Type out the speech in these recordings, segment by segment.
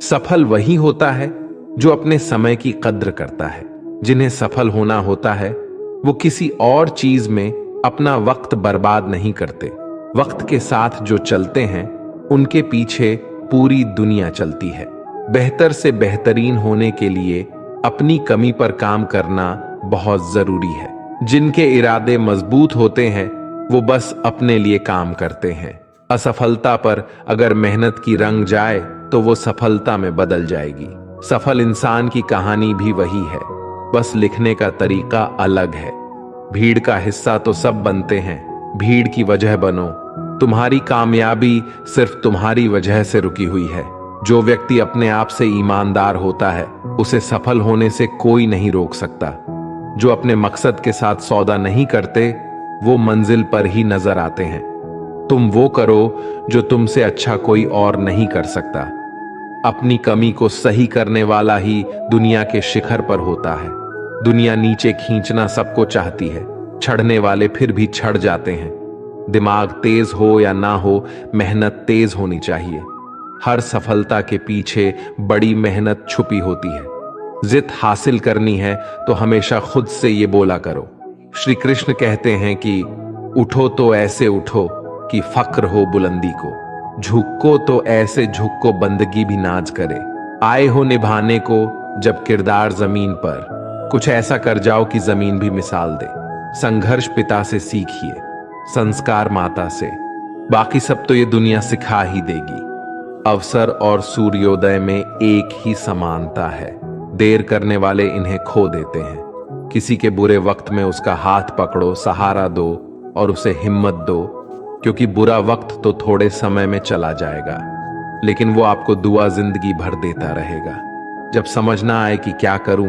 सफल वही होता है जो अपने समय की कद्र करता है। जिन्हें सफल होना होता है वो किसी और चीज में अपना वक्त बर्बाद नहीं करते। वक्त के साथ जो चलते हैं उनके पीछे पूरी दुनिया चलती है। बेहतर से बेहतरीन होने के लिए अपनी कमी पर काम करना बहुत जरूरी है। जिनके इरादे मजबूत होते हैं वो बस अपने लिए काम करते हैं। असफलता पर अगर मेहनत की रंग जाए तो वो सफलता में बदल जाएगी। सफल इंसान की कहानी भी वही है, बस लिखने का तरीका अलग है। भीड़ का हिस्सा तो सब बनते हैं, भीड़ की वजह बनो। तुम्हारी कामयाबी सिर्फ तुम्हारी वजह से रुकी हुई है। जो व्यक्ति अपने आप से ईमानदार होता है उसे सफल होने से कोई नहीं रोक सकता। जो अपने मकसद के साथ सौदा नहीं करते वो मंजिल पर ही नजर आते हैं। तुम वो करो जो तुमसे अच्छा कोई और नहीं कर सकता। अपनी कमी को सही करने वाला ही दुनिया के शिखर पर होता है। दुनिया नीचे खींचना सबको चाहती है, चढ़ने वाले फिर भी चढ़ जाते हैं। दिमाग तेज हो या ना हो, मेहनत तेज होनी चाहिए। हर सफलता के पीछे बड़ी मेहनत छुपी होती है। जिद हासिल करनी है तो हमेशा खुद से ये बोला करो। श्री कृष्ण कहते हैं कि उठो तो ऐसे उठो कि फक्र हो बुलंदी को, झुको तो ऐसे झुको बंदगी भी नाज करे। आए हो निभाने को जब किरदार जमीन पर, कुछ ऐसा कर जाओ कि जमीन भी मिसाल दे। संघर्ष पिता से सीखिए, संस्कार माता से, बाकी सब तो ये दुनिया सिखा ही देगी। अवसर और सूर्योदय में एक ही समानता है। देर करने वाले इन्हें खो देते हैं। किसी के बुरे वक्त में उसका हाथ पकड़ो, सहारा दो और उसे हिम्मत दो, क्योंकि बुरा वक्त तो थोड़े समय में चला जाएगा, लेकिन वो आपको दुआ जिंदगी भर देता रहेगा। जब समझ ना आए कि क्या करूं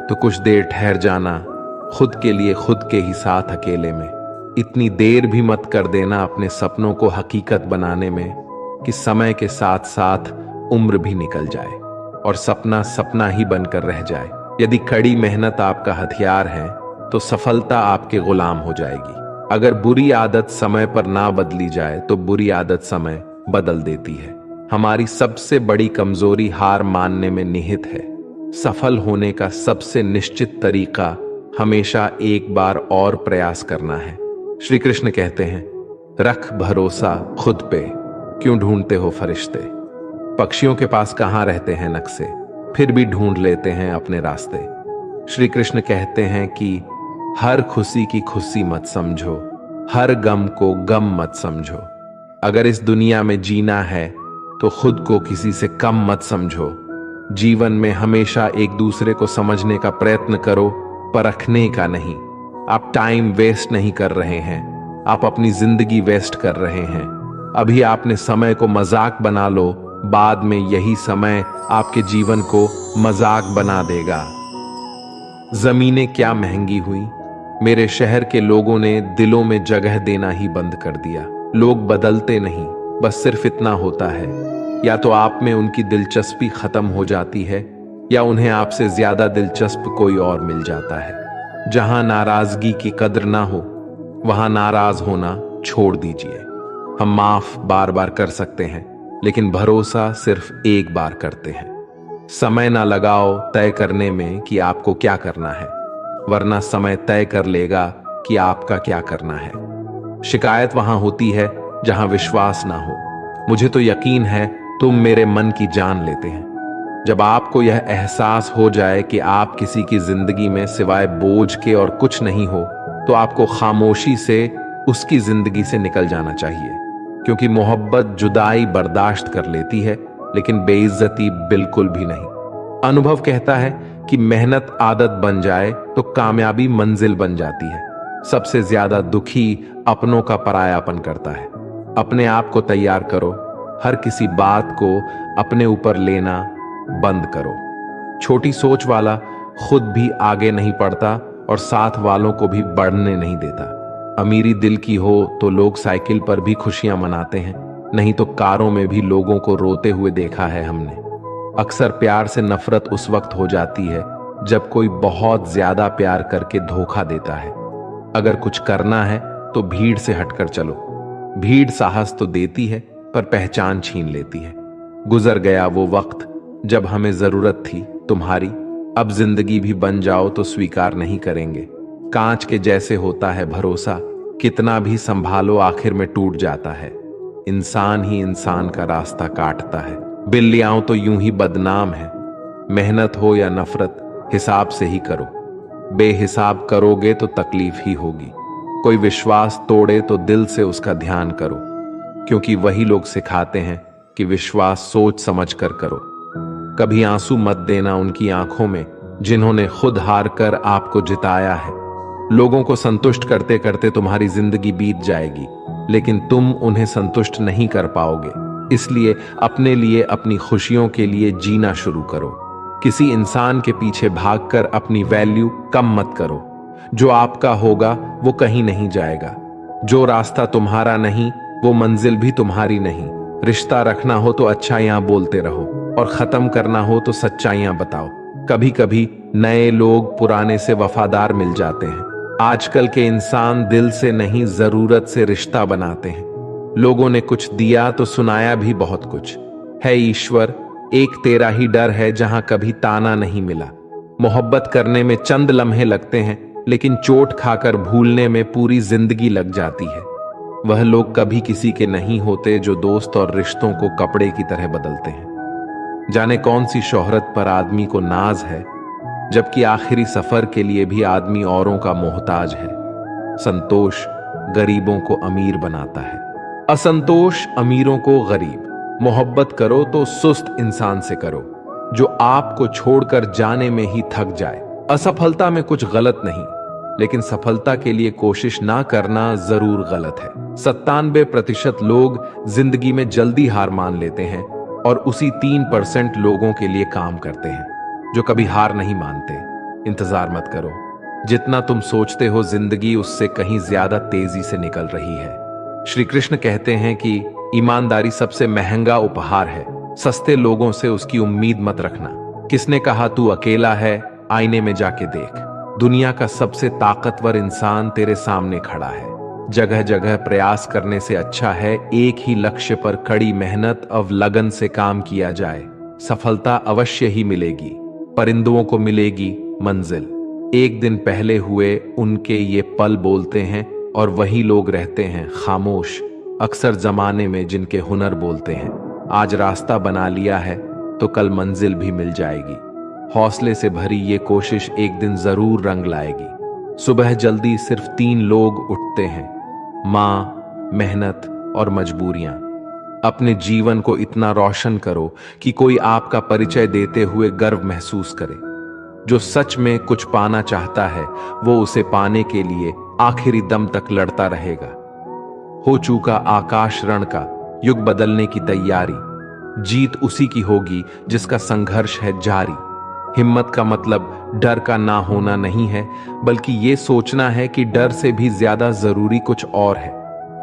तो कुछ देर ठहर जाना, खुद के लिए खुद के ही साथ अकेले में। इतनी देर भी मत कर देना अपने सपनों को हकीकत बनाने में कि समय के साथ साथ उम्र भी निकल जाए और सपना सपना ही बनकर रह जाए। यदि कड़ी मेहनत आपका हथियार है तो सफलता आपके गुलाम हो जाएगी। अगर बुरी आदत समय पर ना बदली जाए तो बुरी आदत समय बदल देती है। हमारी सबसे बड़ी कमजोरी हार मानने में निहित है। सफल होने का सबसे निश्चित तरीका हमेशा एक बार और प्रयास करना है। श्री कृष्ण कहते हैं, रख भरोसा खुद पे, क्यों ढूंढते हो फरिश्ते। पक्षियों के पास कहां रहते हैं नक्शे, फिर भी ढूंढ लेते हैं अपने रास्ते। श्री कृष्ण कहते हैं कि हर खुशी की खुशी मत समझो, हर गम को गम मत समझो। अगर इस दुनिया में जीना है तो खुद को किसी से कम मत समझो। जीवन में हमेशा एक दूसरे को समझने का प्रयत्न करो, परखने का नहीं। आप टाइम वेस्ट नहीं कर रहे हैं, आप अपनी जिंदगी वेस्ट कर रहे हैं। अभी आपने समय को मजाक बना लो, बाद में यही समय आपके जीवन को मजाक बना देगा। जमीनें क्या महंगी हुई, मेरे शहर के लोगों ने दिलों में जगह देना ही बंद कर दिया। लोग बदलते नहीं, बस सिर्फ इतना होता है, या तो आप में उनकी दिलचस्पी खत्म हो जाती है या उन्हें आपसे ज्यादा दिलचस्प कोई और मिल जाता है। जहां नाराजगी की कद्र ना हो वहां नाराज होना छोड़ दीजिए। हम माफ बार बार कर सकते हैं, लेकिन भरोसा सिर्फ एक बार करते हैं। समय ना लगाओ तय करने में कि आपको क्या करना है, वरना समय तय कर लेगा कि आपका क्या करना है। शिकायत वहां होती है जहां विश्वास ना हो। मुझे तो यकीन है तुम मेरे मन की जान लेते हैं। जब आपको यह एहसास हो जाए कि आप किसी की जिंदगी में सिवाय बोझ के और कुछ नहीं हो, तो आपको खामोशी से उसकी जिंदगी से निकल जाना चाहिए, क्योंकि मोहब्बत जुदाई बर्दाश्त कर लेती है लेकिन बेइज्जती बिल्कुल भी नहीं। अनुभव कहता है कि मेहनत आदत बन जाए तो कामयाबी मंजिल बन जाती है। सबसे ज्यादा दुखी अपनों का परायापन करता है। अपने आप को तैयार करो, हर किसी बात को अपने ऊपर लेना बंद करो। छोटी सोच वाला खुद भी आगे नहीं बढ़ता और साथ वालों को भी बढ़ने नहीं देता। अमीरी दिल की हो तो लोग साइकिल पर भी खुशियां मनाते हैं, नहीं तो कारों में भी लोगों को रोते हुए देखा है हमने। अक्सर प्यार से नफरत उस वक्त हो जाती है जब कोई बहुत ज्यादा प्यार करके धोखा देता है। अगर कुछ करना है तो भीड़ से हटकर चलो। भीड़ साहस तो देती है पर पहचान छीन लेती है। गुजर गया वो वक्त जब हमें जरूरत थी तुम्हारी, अब जिंदगी भी बन जाओ तो स्वीकार नहीं करेंगे। कांच के जैसे होता है भरोसा, कितना भी संभालो आखिर में टूट जाता है। इंसान ही इंसान का रास्ता काटता है। बिल्लियां तो यूं ही बदनाम है। मेहनत हो या नफरत, हिसाब से ही करो। बेहिसाब करोगे तो तकलीफ ही होगी। कोई विश्वास तोड़े तो दिल से उसका ध्यान करो, क्योंकि वही लोग सिखाते हैं कि विश्वास सोच समझ कर करो। कभी आंसू मत देना उनकी आंखों में जिन्होंने खुद हार कर आपको जिताया है। लोगों को संतुष्ट करते करते तुम्हारी जिंदगी बीत जाएगी, लेकिन तुम उन्हें संतुष्ट नहीं कर पाओगे। इसलिए अपने लिए, अपनी खुशियों के लिए जीना शुरू करो। किसी इंसान के पीछे भागकर अपनी वैल्यू कम मत करो। जो आपका होगा वो कहीं नहीं जाएगा। जो रास्ता तुम्हारा नहीं वो मंजिल भी तुम्हारी नहीं। रिश्ता रखना हो तो अच्छाइयां बोलते रहो, और खत्म करना हो तो सच्चाइयां बताओ। कभी कभी नए लोग पुराने से वफादार मिल जाते हैं। आजकल के इंसान दिल से नहीं, जरूरत से रिश्ता बनाते हैं। लोगों ने कुछ दिया तो सुनाया भी बहुत कुछ है। ईश्वर एक तेरा ही डर है जहां कभी ताना नहीं मिला। मोहब्बत करने में चंद लम्हे लगते हैं, लेकिन चोट खाकर भूलने में पूरी जिंदगी लग जाती है। वह लोग कभी किसी के नहीं होते जो दोस्त और रिश्तों को कपड़े की तरह बदलते हैं। जाने कौन सी शोहरत पर आदमी को नाज है, जबकि आखिरी सफर के लिए भी आदमी औरों का मोहताज है। संतोष गरीबों को अमीर बनाता है, असंतोष अमीरों को गरीब। मोहब्बत करो तो सुस्त इंसान से करो, जो आपको छोड़कर जाने में ही थक जाए। असफलता में कुछ गलत नहीं, लेकिन सफलता के लिए कोशिश ना करना जरूर गलत है। 97% लोग जिंदगी में जल्दी हार मान लेते हैं, और उसी 3% लोगों के लिए काम करते हैं जो कभी हार नहीं मानते। इंतजार मत करो। जितना तुम सोचते हो जिंदगी उससे कहीं ज्यादा तेजी से निकल रही है। श्री कृष्ण कहते हैं कि ईमानदारी सबसे महंगा उपहार है। सस्ते लोगों से उसकी उम्मीद मत रखना। किसने कहा तू अकेला है? आईने में जाके देख। दुनिया का सबसे ताकतवर इंसान तेरे सामने खड़ा है। जगह जगह प्रयास करने से अच्छा है एक ही लक्ष्य पर कड़ी मेहनत और लगन से काम किया जाए। सफलता अवश्य ही मिलेगी। परिंदों को मिलेगी मंजिल। एक दिन पहले हुए उनके ये पल बोलते हैं, और वही लोग रहते हैं खामोश अक्सर जमाने में जिनके हुनर बोलते हैं। आज रास्ता बना लिया है तो कल मंजिल भी मिल जाएगी। हौसले से भरी ये कोशिश एक दिन जरूर रंग लाएगी। सुबह जल्दी सिर्फ 3 लोग उठते हैं, मां, मेहनत और मजबूरियां। अपने जीवन को इतना रोशन करो कि कोई आपका परिचय देते हुए गर्व महसूस करे। जो सच में कुछ पाना चाहता है वो उसे पाने के लिए आखिरी दम तक लड़ता रहेगा। हो चुका आकाश रण का, युग बदलने की तैयारी। जीत उसी की होगी जिसका संघर्ष है जारी। हिम्मत का मतलब डर का ना होना नहीं है, बल्कि ये सोचना है कि डर से भी ज्यादा जरूरी कुछ और है।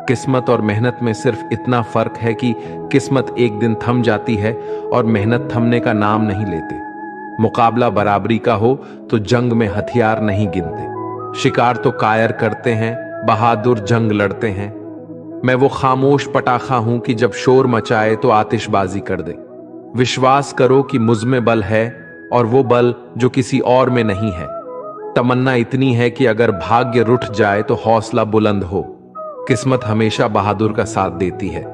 किस्मत और मेहनत में सिर्फ इतना फर्क है कि किस्मत एक दिन थम जाती है और मेहनत थमने का नाम नहीं लेते। मुकाबला बराबरी का हो तो जंग में हथियार नहीं गिनते। शिकार तो कायर करते हैं, बहादुर जंग लड़ते हैं। मैं वो खामोश पटाखा हूं कि जब शोर मचाए तो आतिशबाजी कर दे। विश्वास करो कि मुझ में बल है, और वो बल जो किसी और में नहीं है। तमन्ना इतनी है कि अगर भाग्य रुठ जाए तो हौसला बुलंद हो। किस्मत हमेशा बहादुर का साथ देती है।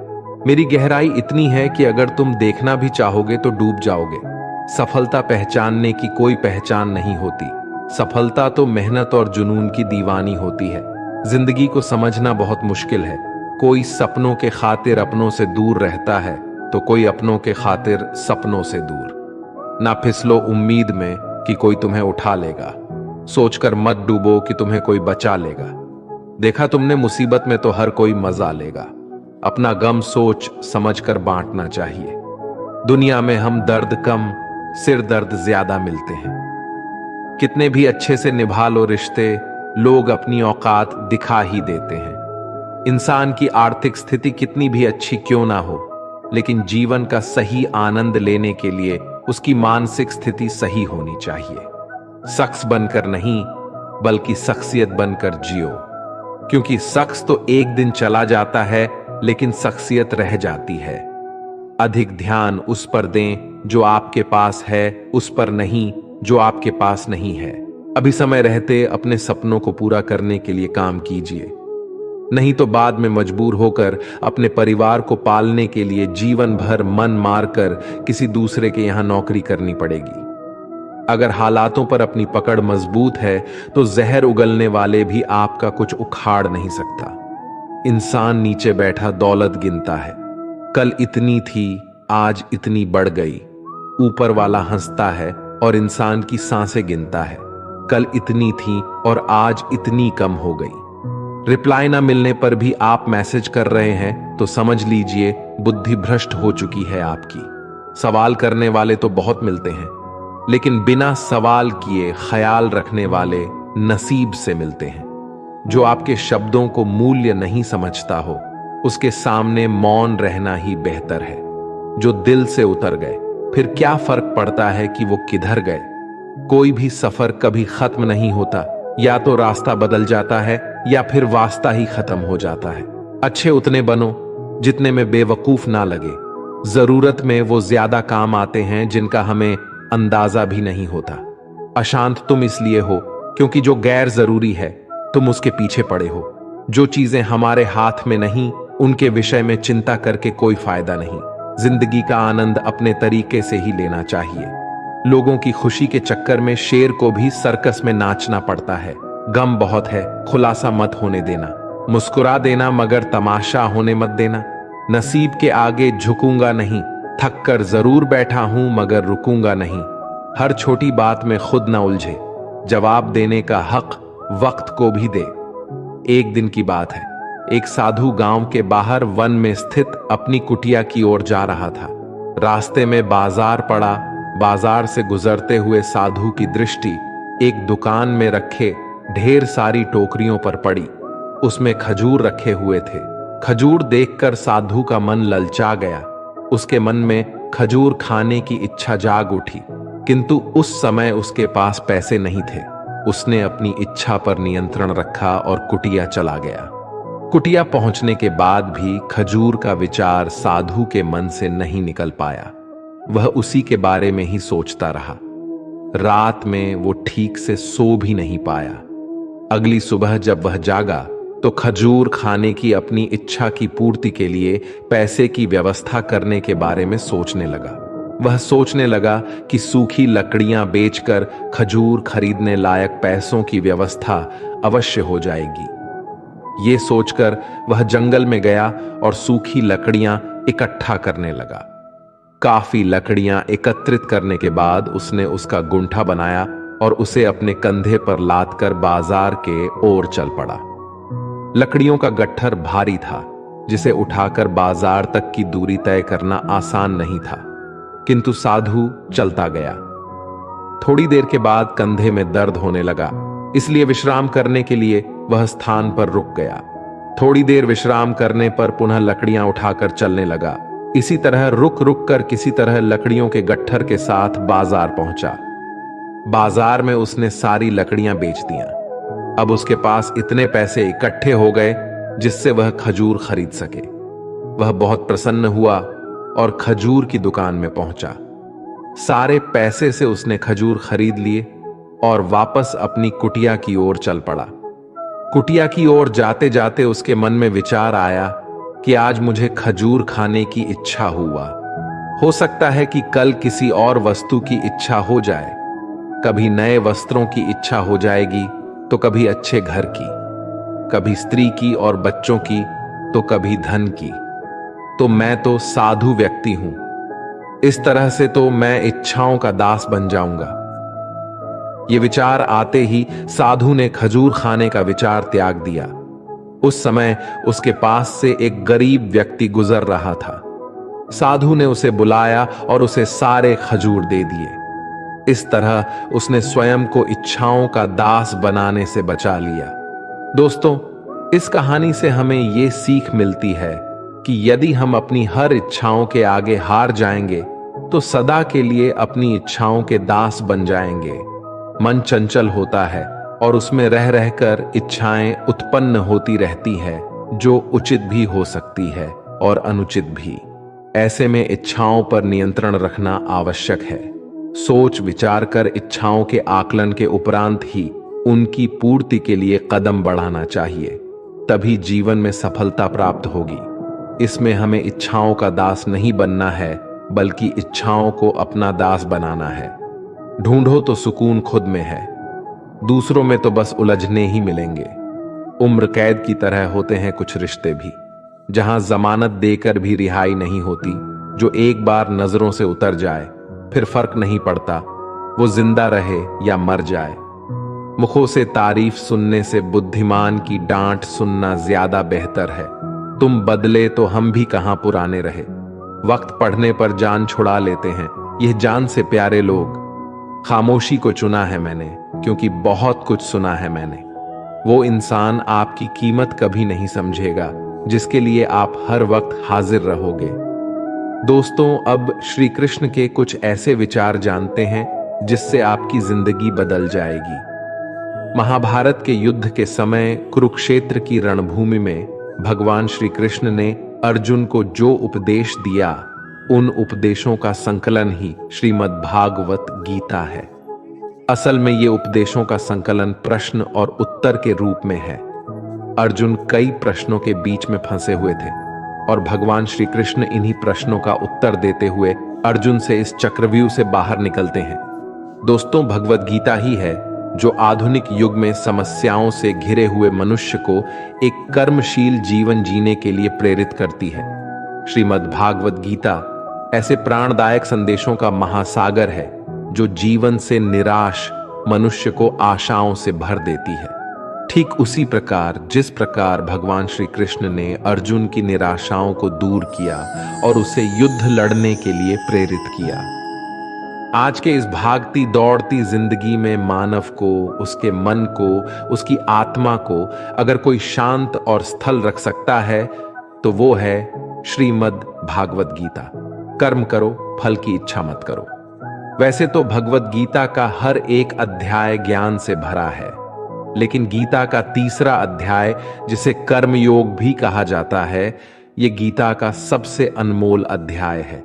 मेरी गहराई इतनी है कि अगर तुम देखना भी चाहोगे तो डूब जाओगे। सफलता पहचानने की कोई पहचान नहीं होती। सफलता तो मेहनत और जुनून की दीवानी होती है। जिंदगी को समझना बहुत मुश्किल है। कोई सपनों के खातिर अपनों से दूर रहता है, तो कोई अपनों के खातिर सपनों से दूर। ना फिसलो उम्मीद में कि कोई तुम्हें उठा लेगा। सोचकर मत डूबो कि तुम्हें कोई बचा लेगा। देखा तुमने, मुसीबत में तो हर कोई मजा लेगा। अपना गम सोच समझकर बांटना चाहिए। दुनिया में हम दर्द कम, सिर दर्द ज्यादा मिलते हैं। कितने भी अच्छे से निभा लो रिश्ते, लोग अपनी औकात दिखा ही देते हैं। इंसान की आर्थिक स्थिति कितनी भी अच्छी क्यों ना हो, लेकिन जीवन का सही आनंद लेने के लिए उसकी मानसिक स्थिति सही होनी चाहिए। शख्स बनकर नहीं, बल्कि शख्सियत बनकर जियो, क्योंकि शख्स तो एक दिन चला जाता है, लेकिन शख्सियत रह जाती है। अधिक ध्यान उस पर दें जो आपके पास है उस पर नहीं जो आपके पास नहीं है। अभी समय रहते अपने सपनों को पूरा करने के लिए काम कीजिए, नहीं तो बाद में मजबूर होकर अपने परिवार को पालने के लिए जीवन भर मन मारकर किसी दूसरे के यहां नौकरी करनी पड़ेगी। अगर हालातों पर अपनी पकड़ मजबूत है तो जहर उगलने वाले भी आपका कुछ उखाड़ नहीं सकता। इंसान नीचे बैठा दौलत गिनता है, कल इतनी थी आज इतनी बढ़ गई। ऊपर वाला हंसता है और इंसान की सांसें गिनता है, कल इतनी थी और आज इतनी कम हो गई। रिप्लाई ना मिलने पर भी आप मैसेज कर रहे हैं तो समझ लीजिए बुद्धि भ्रष्ट हो चुकी है आपकी। सवाल करने वाले तो बहुत मिलते हैं, लेकिन बिना सवाल किए ख्याल रखने वाले नसीब से मिलते हैं। जो आपके शब्दों को मूल्य नहीं समझता हो उसके सामने मौन रहना ही बेहतर है। जो दिल से उतर गए फिर क्या फर्क पड़ता है कि वो किधर गए। कोई भी सफर कभी खत्म नहीं होता, या तो रास्ता बदल जाता है या फिर वास्ता ही खत्म हो जाता है। अच्छे उतने बनो जितने में बेवकूफ ना लगे। जरूरत में वो ज्यादा काम आते हैं जिनका हमें अंदाजा भी नहीं होता। अशांत तुम इसलिए हो क्योंकि जो गैर जरूरी है तुम उसके पीछे पड़े हो। जो चीजें हमारे हाथ में नहीं उनके विषय में चिंता करके कोई फायदा नहीं। जिंदगी का आनंद अपने तरीके से ही लेना चाहिए। लोगों की खुशी के चक्कर में शेर को भी सर्कस में नाचना पड़ता है। गम बहुत है, खुलासा मत होने देना। मुस्कुरा देना मगर तमाशा होने मत देना। नसीब के आगे झुकूंगा नहीं, थक कर जरूर बैठा हूं मगर रुकूंगा नहीं। हर छोटी बात में खुद ना उलझे, जवाब देने का हक वक्त को भी दे। एक दिन की बात है, एक साधु गांव के बाहर वन में स्थित अपनी कुटिया की ओर जा रहा था। रास्ते में बाजार पड़ा। बाजार से गुजरते हुए साधु की दृष्टि एक दुकान में रखे ढेर सारी टोकरियों पर पड़ी। उसमें खजूर रखे हुए थे। खजूर देखकर साधु का मन ललचा गया। उसके मन में खजूर खाने की इच्छा जाग उठी, किंतु उस समय उसके पास पैसे नहीं थे। उसने अपनी इच्छा पर नियंत्रण रखा और कुटिया चला गया। कुटिया पहुंचने के बाद भी खजूर का विचार साधु के मन से नहीं निकल पाया। वह उसी के बारे में ही सोचता रहा। रात में वो ठीक से सो भी नहीं पाया। अगली सुबह जब वह जागा तो खजूर खाने की अपनी इच्छा की पूर्ति के लिए पैसे की व्यवस्था करने के बारे में सोचने लगा। वह सोचने लगा कि सूखी लकड़ियां बेचकर खजूर खरीदने लायक पैसों की व्यवस्था अवश्य हो जाएगी। ये सोचकर वह जंगल में गया और सूखी लकड़ियां इकट्ठा करने लगा। काफी लकड़ियां एकत्रित करने के बाद उसने उसका गुंठा बनाया और उसे अपने कंधे पर लादकर बाजार के ओर चल पड़ा। लकड़ियों का गट्ठर भारी था, जिसे उठाकर बाजार तक की दूरी तय करना आसान नहीं था, किंतु साधु चलता गया। थोड़ी देर के बाद कंधे में दर्द होने लगा, इसलिए विश्राम करने के लिए वह स्थान पर रुक गया। थोड़ी देर विश्राम करने पर पुनः लकड़ियां उठाकर चलने लगा। इसी तरह रुक रुक कर किसी तरह लकड़ियों के गट्ठर के साथ बाजार पहुंचा। बाजार में उसने सारी लकड़ियां बेच दियां। अब उसके पास इतने पैसे इकट्ठे हो गए जिससे वह खजूर खरीद सके। वह बहुत प्रसन्न हुआ और खजूर की दुकान में पहुंचा। सारे पैसे से उसने खजूर खरीद लिए और वापस अपनी कुटिया की ओर चल पड़ा। कुटिया की ओर जाते जाते उसके मन में विचार आया कि आज मुझे खजूर खाने की इच्छा हुआ। हो सकता है कि कल किसी और वस्तु की इच्छा हो जाए। कभी नए वस्त्रों की इच्छा हो जाएगी तो कभी अच्छे घर की, कभी स्त्री की और बच्चों की तो कभी धन की। तो मैं तो साधु व्यक्ति हूं, इस तरह से तो मैं इच्छाओं का दास बन जाऊंगा। ये विचार आते ही साधु ने खजूर खाने का विचार त्याग दिया। उस समय उसके पास से एक गरीब व्यक्ति गुजर रहा था। साधु ने उसे बुलाया और उसे सारे खजूर दे दिए। इस तरह उसने स्वयं को इच्छाओं का दास बनाने से बचा लिया। दोस्तों, इस कहानी से हमें ये सीख मिलती है कि यदि हम अपनी हर इच्छाओं के आगे हार जाएंगे तो सदा के लिए अपनी इच्छाओं के दास बन जाएंगे। मन चंचल होता है और उसमें रह रहकर इच्छाएं उत्पन्न होती रहती है, जो उचित भी हो सकती है और अनुचित भी। ऐसे में इच्छाओं पर नियंत्रण रखना आवश्यक है। सोच विचार कर इच्छाओं के आकलन के उपरांत ही उनकी पूर्ति के लिए कदम बढ़ाना चाहिए, तभी जीवन में सफलता प्राप्त होगी। इसमें हमें इच्छाओं का दास नहीं बनना है, बल्कि इच्छाओं को अपना दास बनाना है। ढूंढो तो सुकून खुद में है, दूसरों में तो बस उलझने ही मिलेंगे। उम्र कैद की तरह होते हैं कुछ रिश्ते भी, जहां जमानत देकर भी रिहाई नहीं होती। जो एक बार नजरों से उतर जाए फिर फर्क नहीं पड़ता वो जिंदा रहे या मर जाए। मुखों से तारीफ सुनने से बुद्धिमान की डांट सुनना ज्यादा बेहतर है। तुम बदले तो हम भी कहां पुराने रहे। वक्त पढ़ने पर जान छुड़ा लेते हैं यह जान से प्यारे लोग। खामोशी को चुना है मैंने, क्योंकि बहुत कुछ सुना है मैंने। वो इंसान आपकी कीमत कभी नहीं समझेगा जिसके लिए आप हर वक्त हाजिर रहोगे। दोस्तों, अब श्री कृष्ण के कुछ ऐसे विचार जानते हैं जिससे आपकी जिंदगी बदल जाएगी। महाभारत के युद्ध के समय कुरुक्षेत्र की रणभूमि में भगवान श्री कृष्ण ने अर्जुन को जो उपदेश दिया, उन उपदेशों का संकलन ही श्रीमद् भागवत गीता है। असल में ये उपदेशों का संकलन प्रश्न और उत्तर के रूप में है। अर्जुन कई प्रश्नों के बीच में फंसे हुए थे और भगवान श्री कृष्ण इन्हीं प्रश्नों का उत्तर देते हुए अर्जुन से इस चक्रव्यूह से बाहर निकलते हैं। दोस्तों, भगवत गीता ही है जो आधुनिक युग में समस्याओं से घिरे हुए मनुष्य को एक कर्मशील जीवन जीने के लिए प्रेरित करती है। श्रीमद् भागवत गीता ऐसे प्राणदायक संदेशों का महासागर है जो जीवन से निराश मनुष्य को आशाओं से भर देती है। ठीक उसी प्रकार जिस प्रकार भगवान श्री कृष्ण ने अर्जुन की निराशाओं को दूर किया और उसे युद्ध लड़ने के लिए प्रेरित किया। आज के इस भागती दौड़ती जिंदगी में मानव को, उसके मन को, उसकी आत्मा को अगर कोई शांत और स्थल रख सकता है तो वो है श्रीमद् भागवत गीता। कर्म करो, फल की इच्छा मत करो। वैसे तो भगवत गीता का हर एक अध्याय ज्ञान से भरा है, लेकिन गीता का तीसरा अध्याय जिसे कर्म योग भी कहा जाता है, यह गीता का सबसे अनमोल अध्याय है।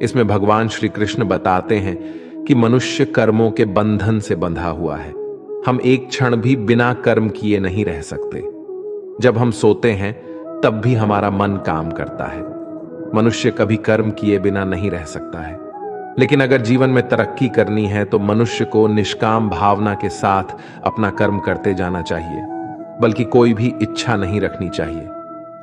इसमें भगवान श्री कृष्ण बताते हैं कि मनुष्य कर्मों के बंधन से बंधा हुआ है। हम एक क्षण भी बिना कर्म किए नहीं रह सकते। जब हम सोते हैं तब भी हमारा मन काम करता है। मनुष्य कभी कर्म किए बिना नहीं रह सकता है। लेकिन अगर जीवन में तरक्की करनी है तो मनुष्य को निष्काम भावना के साथ अपना कर्म करते जाना चाहिए, बल्कि कोई भी इच्छा नहीं रखनी चाहिए।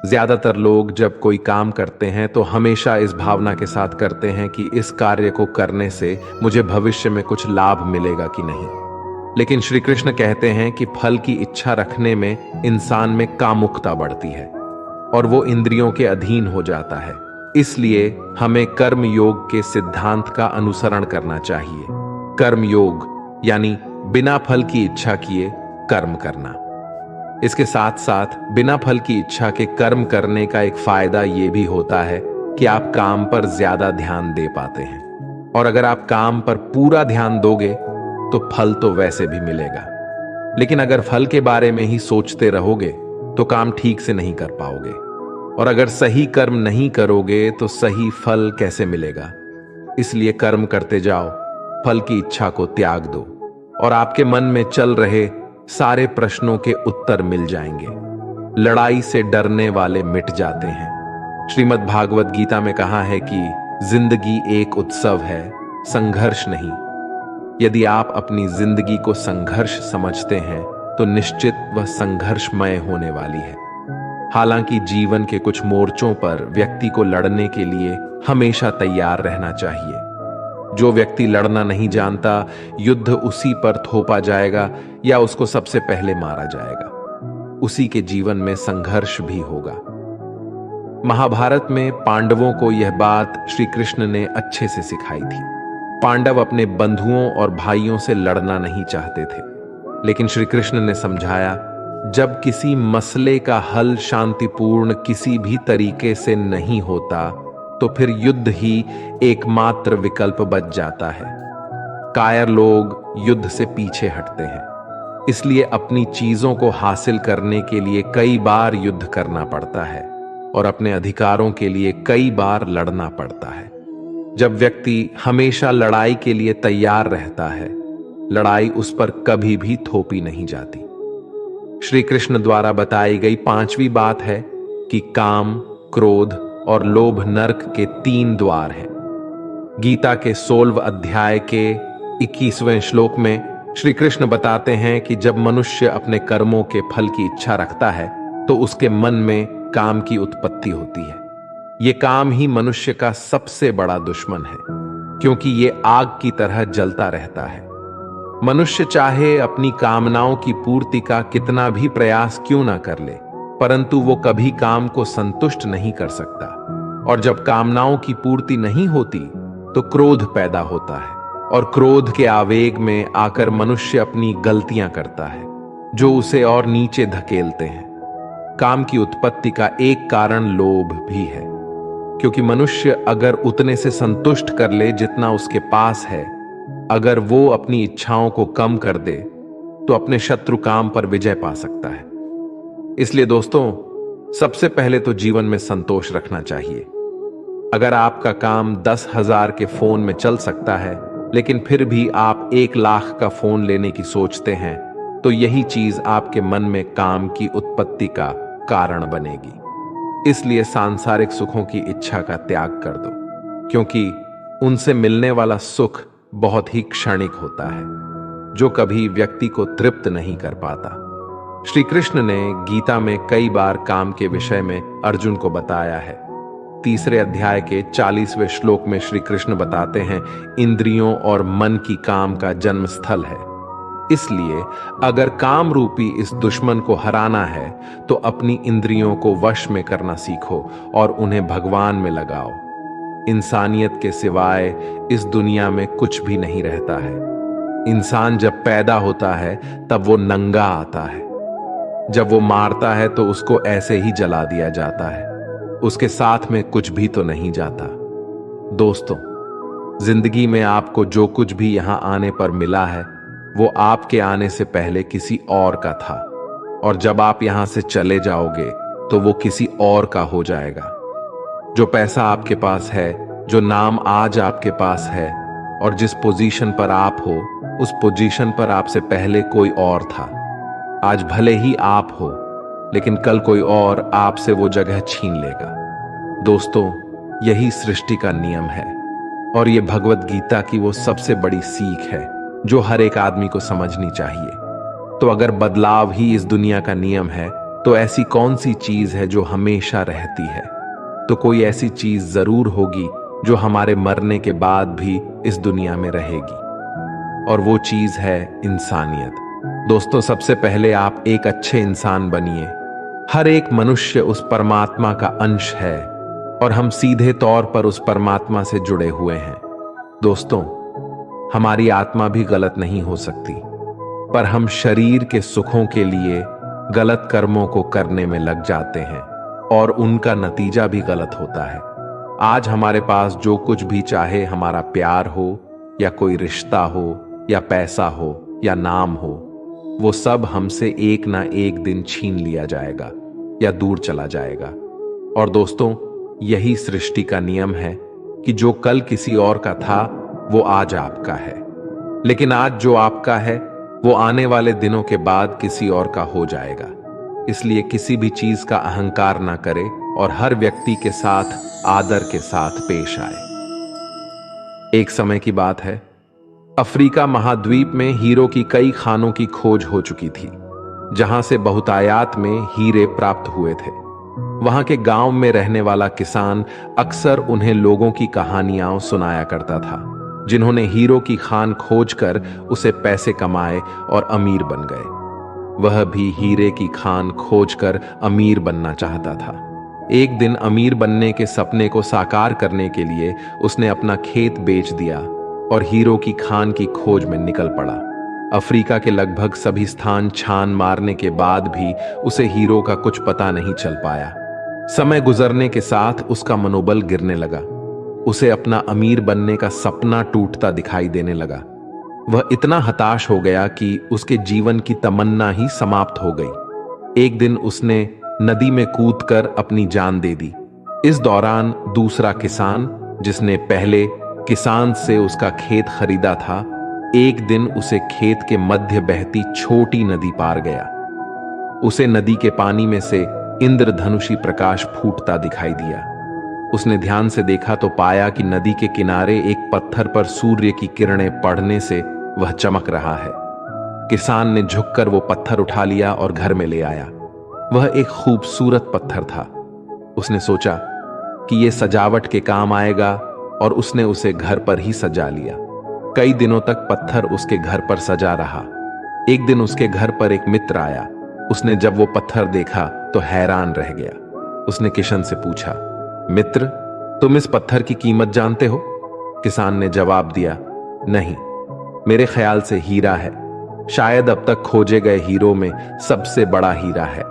ज्यादातर लोग जब कोई काम करते हैं तो हमेशा इस भावना के साथ करते हैं कि इस कार्य को करने से मुझे भविष्य में कुछ लाभ मिलेगा कि नहीं। लेकिन श्री कृष्ण कहते हैं कि फल की इच्छा रखने में इंसान में कामुकता बढ़ती है और वो इंद्रियों के अधीन हो जाता है। इसलिए हमें कर्म योग के सिद्धांत का अनुसरण करना चाहिए। कर्म योग यानी बिना फल की इच्छा किए कर्म करना। इसके साथ साथ बिना फल की इच्छा के कर्म करने का एक फायदा यह भी होता है कि आप काम पर ज्यादा ध्यान दे पाते हैं, और अगर आप काम पर पूरा ध्यान दोगे तो फल तो वैसे भी मिलेगा। लेकिन अगर फल के बारे में ही सोचते रहोगे तो काम ठीक से नहीं कर पाओगे, और अगर सही कर्म नहीं करोगे तो सही फल कैसे मिलेगा। इसलिए कर्म करते जाओ, फल की इच्छा को त्याग दो और आपके मन में चल रहे सारे प्रश्नों के उत्तर मिल जाएंगे। लड़ाई से डरने वाले मिट जाते हैं। श्रीमद् भागवत गीता में कहा है कि जिंदगी एक उत्सव है, संघर्ष नहीं। यदि आप अपनी जिंदगी को संघर्ष समझते हैं तो निश्चित वह संघर्षमय होने वाली है। हालांकि जीवन के कुछ मोर्चों पर व्यक्ति को लड़ने के लिए हमेशा तैयार रहना चाहिए। जो व्यक्ति लड़ना नहीं जानता, युद्ध उसी पर थोपा जाएगा या उसको सबसे पहले मारा जाएगा। उसी के जीवन में संघर्ष भी होगा। महाभारत में पांडवों को यह बात श्री कृष्ण ने अच्छे से सिखाई थी। पांडव अपने बंधुओं और भाइयों से लड़ना नहीं चाहते थे, लेकिन श्री कृष्ण ने समझाया, जब किसी मसले का हल शांतिपूर्ण किसी भी तरीके से नहीं होता तो फिर युद्ध ही एकमात्र विकल्प बच जाता है। कायर लोग युद्ध से पीछे हटते हैं, इसलिए अपनी चीजों को हासिल करने के लिए कई बार युद्ध करना पड़ता है। और अपने अधिकारों के लिए कई बार लड़ना पड़ता है। जब व्यक्ति हमेशा लड़ाई के लिए तैयार रहता है, लड़ाई उस पर कभी भी थोपी नहीं जाती। श्री कृष्ण द्वारा बताई गई 5वीं बात है कि काम, क्रोध और लोभ नरक के 3 द्वार हैं। गीता के 16 अध्याय के 21वें श्लोक में श्री कृष्ण बताते हैं कि जब मनुष्य अपने कर्मों के फल की इच्छा रखता है तो उसके मन में काम की उत्पत्ति होती है। ये काम ही मनुष्य का सबसे बड़ा दुश्मन है, क्योंकि ये आग की तरह जलता रहता है। मनुष्य चाहे अपनी कामनाओं की पूर्ति का कितना भी प्रयास क्यों ना कर ले, परंतु वो कभी काम को संतुष्ट नहीं कर सकता। और जब कामनाओं की पूर्ति नहीं होती तो क्रोध पैदा होता है, और क्रोध के आवेग में आकर मनुष्य अपनी गलतियां करता है, जो उसे और नीचे धकेलते हैं। काम की उत्पत्ति का एक कारण लोभ भी है, क्योंकि मनुष्य अगर उतने से संतुष्ट कर ले जितना उसके पास है, अगर वो अपनी इच्छाओं को कम कर दे तो अपने शत्रु काम पर विजय पा सकता है। इसलिए दोस्तों, सबसे पहले तो जीवन में संतोष रखना चाहिए। अगर आपका काम 10,000 के फोन में चल सकता है, लेकिन फिर भी आप 1 लाख का फोन लेने की सोचते हैं, तो यही चीज आपके मन में काम की उत्पत्ति का कारण बनेगी। इसलिए सांसारिक सुखों की इच्छा का त्याग कर दो, क्योंकि उनसे मिलने वाला सुख बहुत ही क्षणिक होता है, जो कभी व्यक्ति को तृप्त नहीं कर पाता। श्री कृष्ण ने गीता में कई बार काम के विषय में अर्जुन को बताया है। 3 अध्याय के 40वें श्लोक में श्री कृष्ण बताते हैं, इंद्रियों और मन की काम का जन्म स्थल है। इसलिए अगर काम रूपी इस दुश्मन को हराना है तो अपनी इंद्रियों को वश में करना सीखो और उन्हें भगवान में लगाओ। इंसानियत के सिवाय इस दुनिया में कुछ भी नहीं रहता है। इंसान जब पैदा होता है तब वो नंगा आता है। जब वो मारता है तो उसको ऐसे ही जला दिया जाता है, उसके साथ में कुछ भी तो नहीं जाता। दोस्तों, जिंदगी में आपको जो कुछ भी यहां आने पर मिला है वो आपके आने से पहले किसी और का था, और जब आप यहां से चले जाओगे तो वो किसी और का हो जाएगा। जो पैसा आपके पास है, जो नाम आज आपके पास है, और जिस पोजीशन पर आप हो, उस पोजीशन पर आपसे पहले कोई और था। आज भले ही आप हो, लेकिन कल कोई और आपसे वो जगह छीन लेगा। दोस्तों, यही सृष्टि का नियम है, और ये भगवत गीता की वो सबसे बड़ी सीख है जो हर एक आदमी को समझनी चाहिए। तो अगर बदलाव ही इस दुनिया का नियम है, तो ऐसी कौन सी चीज है जो हमेशा रहती है? तो कोई ऐसी चीज जरूर होगी जो हमारे मरने के बाद भी इस दुनिया में रहेगी, और वो चीज है इंसानियत। दोस्तों, सबसे पहले आप एक अच्छे इंसान बनिए। हर एक मनुष्य उस परमात्मा का अंश है, और हम सीधे तौर पर उस परमात्मा से जुड़े हुए हैं। दोस्तों, हमारी आत्मा भी गलत नहीं हो सकती, पर हम शरीर के सुखों के लिए गलत कर्मों को करने में लग जाते हैं, और उनका नतीजा भी गलत होता है। आज हमारे पास जो कुछ भी चाहे, हमारा प्यार हो या कोई रिश्ता हो या पैसा हो या नाम हो, वो सब हमसे एक ना एक दिन छीन लिया जाएगा या दूर चला जाएगा। और दोस्तों, यही सृष्टि का नियम है कि जो कल किसी और का था वो आज आपका है, लेकिन आज जो आपका है वो आने वाले दिनों के बाद किसी और का हो जाएगा। इसलिए किसी भी चीज का अहंकार ना करे और हर व्यक्ति के साथ आदर के साथ पेश आए। एक समय की बात है, अफ्रीका महाद्वीप में हीरो की कई खानों की खोज हो चुकी थी, जहां से बहुतायात में हीरे प्राप्त हुए थे। वहां के गांव में रहने वाला किसान अक्सर उन्हें लोगों की कहानियां सुनाया करता था, जिन्होंने हीरो की खान खोजकर उसे पैसे कमाए और अमीर बन गए। वह भी हीरे की खान खोजकर अमीर बनना चाहता था। एक दिन अमीर बनने के सपने को साकार करने के लिए उसने अपना खेत बेच दिया और हीरो की खान की खोज में निकल पड़ा। अफ्रीका के लगभग सभी स्थान छान मारने के बाद भी उसे हीरो का कुछ पता नहीं चल पाया। समय गुजरने के साथ उसका मनोबल गिरने लगा। उसे अपना अमीर बनने का सपना टूटता दिखाई देने लगा। वह इतना हताश हो गया कि उसके जीवन की तमन्ना ही समाप्त हो गई। एक दिन उसने नदी में कूदकर अपनी जान दे दी। इस दौरान दूसरा किसान, जिसने पहले किसान से उसका खेत खरीदा था, एक दिन उसे खेत के मध्य बहती छोटी नदी पार गया। उसे नदी के पानी में से इंद्रधनुषी प्रकाश फूटता दिखाई दिया। उसने ध्यान से देखा तो पाया कि नदी के किनारे एक पत्थर पर सूर्य की किरणें पड़ने से वह चमक रहा है। किसान ने झुककर वो पत्थर उठा लिया और घर में ले आया। वह एक खूबसूरत पत्थर था। उसने सोचा कि यह सजावट के काम आएगा और उसने उसे घर पर ही सजा लिया। कई दिनों तक पत्थर उसके घर पर सजा रहा। एक दिन उसके घर पर एक मित्र आया। उसने जब वो पत्थर देखा तो हैरान रह गया। उसने किशन से पूछा, मित्र, तुम इस पत्थर की कीमत जानते हो? किसान ने जवाब दिया, नहीं, मेरे ख्याल से हीरा है। शायद अब तक खोजे गए हीरों में सबसे बड़ा हीरा है।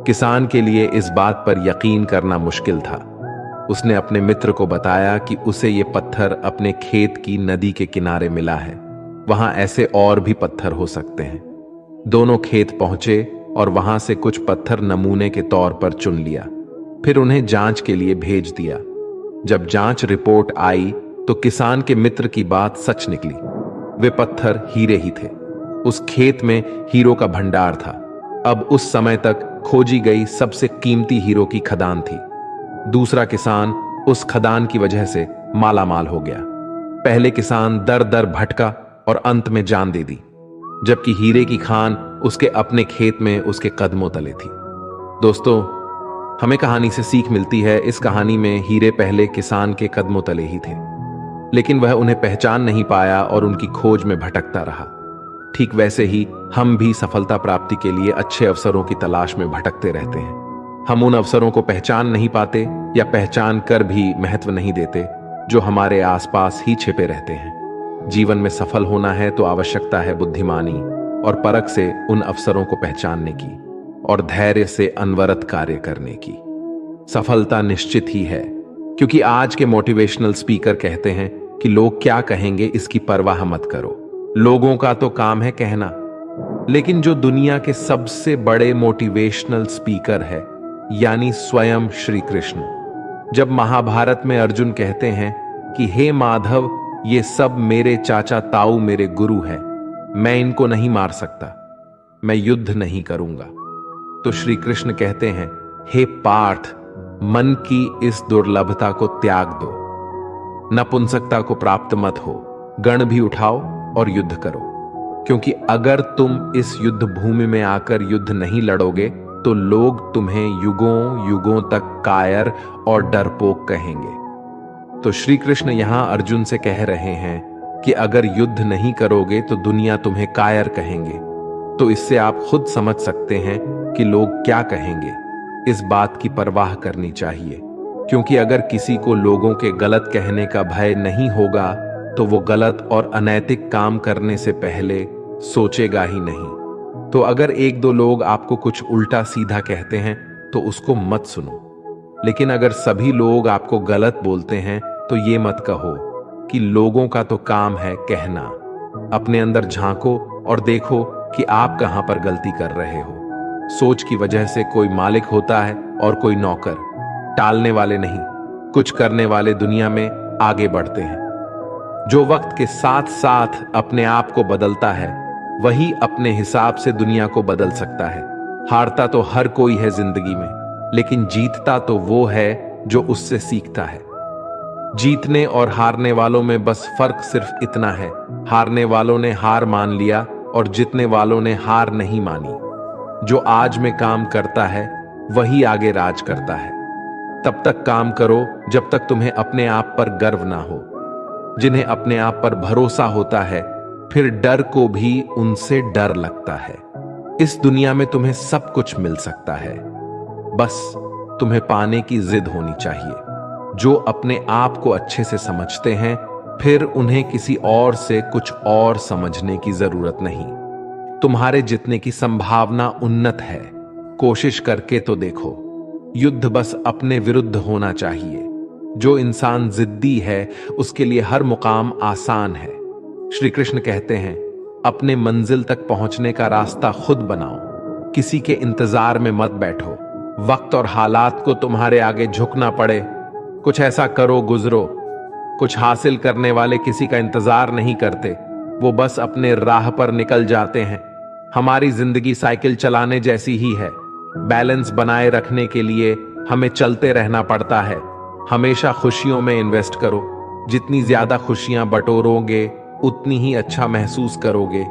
किसान के लिए इस बात पर यकीन करना मुश्किल था। उसने अपने मित्र को बताया कि उसे ये पत्थर अपने खेत की नदी के किनारे मिला है। वहां ऐसे और भी पत्थर हो सकते हैं। दोनों खेत पहुंचे और वहां से कुछ पत्थर नमूने के तौर पर चुन लिया। फिर उन्हें जांच के लिए भेज दिया। जब जांच रिपोर्ट आई तो किसान के मित्र की बात सच निकली। वे पत्थर हीरे ही थे। उस खेत में हीरो का भंडार था। अब उस समय तक खोजी गई सबसे कीमती हीरो की खदान थी। दूसरा किसान उस खदान की वजह से माला माल हो गया। पहले किसान दर दर भटका और अंत में जान दे दी, जबकि हीरे की खान उसके अपने खेत में उसके कदमों तले थी। दोस्तों, हमें कहानी से सीख मिलती है। इस कहानी में हीरे पहले किसान के कदमों तले ही थे, लेकिन वह उन्हें पहचान नहीं पाया और उनकी खोज में भटकता रहा। ठीक वैसे ही हम भी सफलता प्राप्ति के लिए अच्छे अवसरों की तलाश में भटकते रहते हैं। हम उन अवसरों को पहचान नहीं पाते या पहचान कर भी महत्व नहीं देते जो हमारे आसपास ही छिपे रहते हैं। जीवन में सफल होना है तो आवश्यकता है बुद्धिमानी और परख से उन अवसरों को पहचानने की और धैर्य से अनवरत कार्य करने की। सफलता निश्चित ही है, क्योंकि आज के मोटिवेशनल स्पीकर कहते हैं कि लोग क्या कहेंगे इसकी परवाह मत करो। लोगों का तो काम है कहना। लेकिन जो दुनिया के सबसे बड़े मोटिवेशनल स्पीकर है, यानी स्वयं श्री कृष्ण, जब महाभारत में अर्जुन कहते हैं कि हे माधव, ये सब मेरे चाचा ताऊ मेरे गुरु हैं, मैं इनको नहीं मार सकता, मैं युद्ध नहीं करूंगा, तो श्री कृष्ण कहते हैं, हे पार्थ, मन की इस दुर्लभता को त्याग दो, नपुंसकता को प्राप्त मत हो, गण भी उठाओ और युद्ध करो। क्योंकि अगर तुम इस युद्ध भूमि में आकर युद्ध नहीं लड़ोगे तो लोग तुम्हें युगों युगों तक कायर और डरपोक कहेंगे। तो श्री कृष्ण यहां अर्जुन से कह रहे हैं कि अगर युद्ध नहीं करोगे तो दुनिया तुम्हें कायर कहेंगे। तो इससे आप खुद समझ सकते हैं कि लोग क्या कहेंगे। इस बात की परवाह करनी चाहिए, क्योंकि अगर किसी को लोगों के गलत कहने का भय नहीं होगा तो वो गलत और अनैतिक काम करने से पहले सोचेगा ही नहीं। तो अगर एक दो लोग आपको कुछ उल्टा सीधा कहते हैं तो उसको मत सुनो। लेकिन अगर सभी लोग आपको गलत बोलते हैं तो ये मत कहो कि लोगों का तो काम है कहना। अपने अंदर झांको और देखो कि आप कहां पर गलती कर रहे हो। सोच की वजह से कोई मालिक होता है और कोई नौकर। टालने वाले नहीं, कुछ करने वाले दुनिया में आगे बढ़ते हैं। जो वक्त के साथ साथ अपने आप को बदलता है वही अपने हिसाब से दुनिया को बदल सकता है। हारता तो हर कोई है जिंदगी में, लेकिन जीतता तो वो है जो उससे सीखता है। जीतने और हारने वालों में बस फर्क सिर्फ इतना है, हारने वालों ने हार मान लिया और जीतने वालों ने हार नहीं मानी। जो आज में काम करता है वही आगे राज करता है। तब तक काम करो जब तक तुम्हें अपने आप पर गर्व ना हो। जिन्हें अपने आप पर भरोसा होता है फिर डर को भी उनसे डर लगता है। इस दुनिया में तुम्हें सब कुछ मिल सकता है, बस तुम्हें पाने की जिद होनी चाहिए। जो अपने आप को अच्छे से समझते हैं फिर उन्हें किसी और से कुछ और समझने की जरूरत नहीं। तुम्हारे जितने की संभावना उन्नत है, कोशिश करके तो देखो। युद्ध बस अपने विरुद्ध होना चाहिए। जो इंसान जिद्दी है उसके लिए हर मुकाम आसान है। श्री कृष्ण कहते हैं, अपने मंजिल तक पहुंचने का रास्ता खुद बनाओ, किसी के इंतजार में मत बैठो। वक्त और हालात को तुम्हारे आगे झुकना पड़े। कुछ ऐसा करो गुजरो। कुछ हासिल करने वाले किसी का इंतजार नहीं करते, वो बस अपने राह पर निकल जाते हैं। हमारी जिंदगी साइकिल चलाने जैसी ही है। बैलेंस बनाए रखने के लिए हमें चलते रहना पड़ता है। हमेशा खुशियों में इन्वेस्ट करो। जितनी ज्यादा खुशियां बटोरोगे उतनी ही अच्छा महसूस करोगे।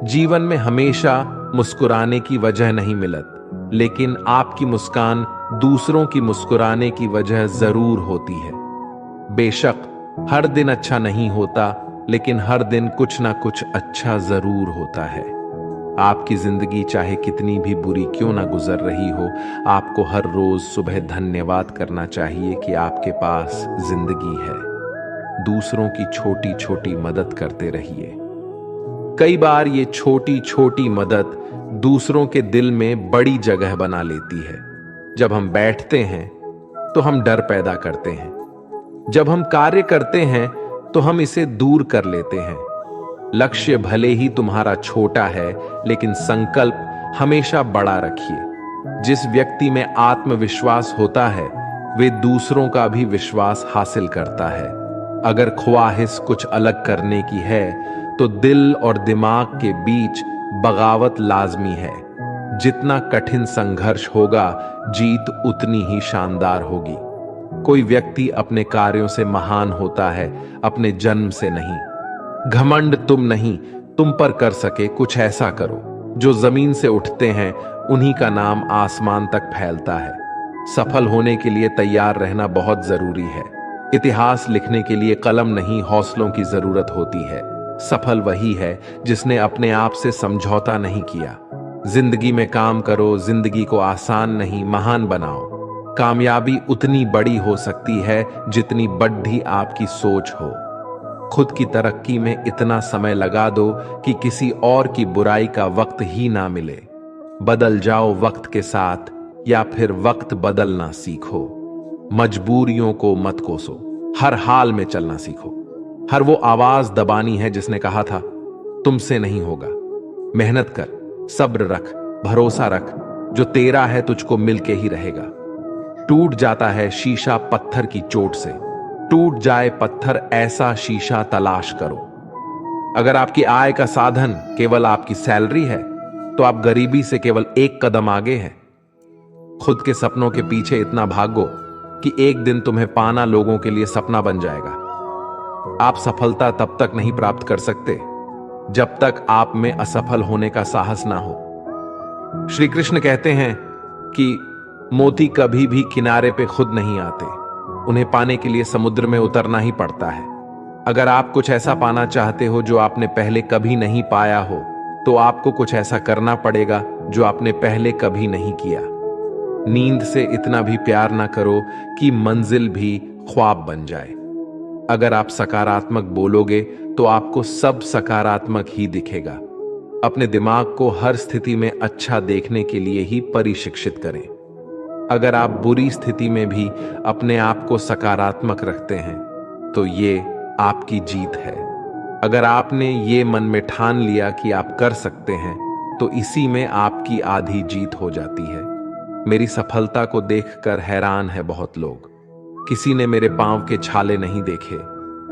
जीवन में हमेशा मुस्कुराने की वजह नहीं मिलत, लेकिन आपकी मुस्कान दूसरों की मुस्कुराने की वजह जरूर होती है। बेशक हर दिन अच्छा नहीं होता, लेकिन हर दिन कुछ ना कुछ अच्छा जरूर होता है। आपकी जिंदगी चाहे कितनी भी बुरी क्यों ना गुजर रही हो, आपको हर रोज सुबह धन्यवाद करना चाहिए कि आपके पास जिंदगी है। दूसरों की छोटी छोटी मदद करते रहिए। कई बार ये छोटी छोटी मदद दूसरों के दिल में बड़ी जगह बना लेती है। जब हम बैठते हैं तो हम डर पैदा करते हैं। जब हम कार्य करते हैं तो हम इसे दूर कर लेते हैं। लक्ष्य भले ही तुम्हारा छोटा है, लेकिन संकल्प हमेशा बड़ा रखिए। जिस व्यक्ति में आत्मविश्वास होता है वे दूसरों का भी विश्वास हासिल करता है। अगर ख्वाहिश कुछ अलग करने की है तो दिल और दिमाग के बीच बगावत लाजमी है। जितना कठिन संघर्ष होगा, जीत उतनी ही शानदार होगी। कोई व्यक्ति अपने कार्यों से महान होता है, अपने जन्म से नहीं। घमंड तुम नहीं, तुम पर कर सके कुछ ऐसा करो। जो जमीन से उठते हैं उन्हीं का नाम आसमान तक फैलता है। सफल होने के लिए तैयार रहना बहुत जरूरी है। इतिहास लिखने के लिए कलम नहीं, हौसलों की जरूरत होती है। सफल वही है जिसने अपने आप से समझौता नहीं किया। जिंदगी में काम करो, जिंदगी को आसान नहीं महान बनाओ। कामयाबी उतनी बड़ी हो सकती है जितनी बड़ी आपकी सोच हो। खुद की तरक्की में इतना समय लगा दो कि किसी और की बुराई का वक्त ही ना मिले। बदल जाओ वक्त के साथ, या फिर वक्त बदलना सीखो। मजबूरियों को मत कोसो, हर हाल में चलना सीखो। हर वो आवाज दबानी है जिसने कहा था तुमसे नहीं होगा। मेहनत कर, सब्र रख, भरोसा रख। जो तेरा है तुझको मिलके ही रहेगा। टूट जाता है शीशा पत्थर की चोट से। टूट जाए पत्थर ऐसा शीशा तलाश करो। अगर आपकी आय का साधन केवल आपकी सैलरी है तो आप गरीबी से केवल एक कदम आगे हैं। खुद के सपनों के पीछे इतना भागो कि एक दिन तुम्हें पाना लोगों के लिए सपना बन जाएगा। आप सफलता तब तक नहीं प्राप्त कर सकते जब तक आप में असफल होने का साहस ना हो। श्री कृष्ण कहते हैं कि मोती कभी भी किनारे पे खुद नहीं आते, उन्हें पाने के लिए समुद्र में उतरना ही पड़ता है। अगर आप कुछ ऐसा पाना चाहते हो जो आपने पहले कभी नहीं पाया हो, तो आपको कुछ ऐसा करना पड़ेगा जो आपने पहले कभी नहीं किया। नींद से इतना भी प्यार ना करो कि मंजिल भी ख्वाब बन जाए। अगर आप सकारात्मक बोलोगे तो आपको सब सकारात्मक ही दिखेगा। अपने दिमाग को हर स्थिति में अच्छा देखने के लिए ही परिशिक्षित करें। अगर आप बुरी स्थिति में भी अपने आप को सकारात्मक रखते हैं तो ये आपकी जीत है। अगर आपने ये मन में ठान लिया कि आप कर सकते हैं तो इसी में आपकी आधी जीत हो जाती है। मेरी सफलता को देखकर हैरान है बहुत लोग। किसी ने मेरे पांव के छाले नहीं देखे।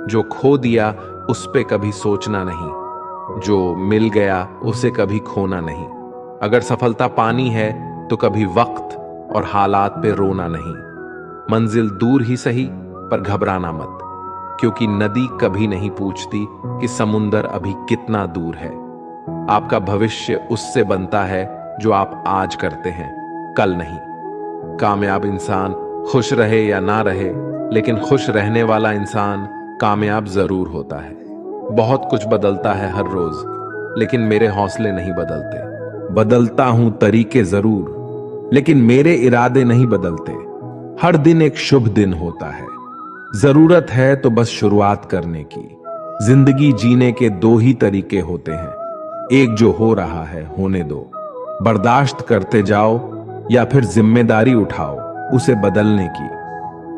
जो खो दिया उस पे कभी सोचना नहीं, जो मिल गया उसे कभी खोना नहीं। अगर सफलता पानी है तो कभी वक्त और हालात पे रोना नहीं। मंजिल दूर ही सही पर घबराना मत, क्योंकि नदी कभी नहीं पूछती कि समुंदर अभी कितना दूर है। आपका भविष्य उससे बनता है जो आप आज करते हैं, कल नहीं। कामयाब इंसान खुश रहे या ना रहे, लेकिन खुश रहने वाला इंसान कामयाब जरूर होता है। बहुत कुछ बदलता है हर रोज, लेकिन मेरे हौसले नहीं बदलते। बदलता हूं तरीके जरूर, लेकिन मेरे इरादे नहीं बदलते। हर दिन एक शुभ दिन होता है। जरूरत है तो बस शुरुआत करने की। जिंदगी जीने के दो ही तरीके होते हैं, एक जो हो रहा है होने दो, बर्दाश्त करते जाओ, या फिर जिम्मेदारी उठाओ उसे बदलने की।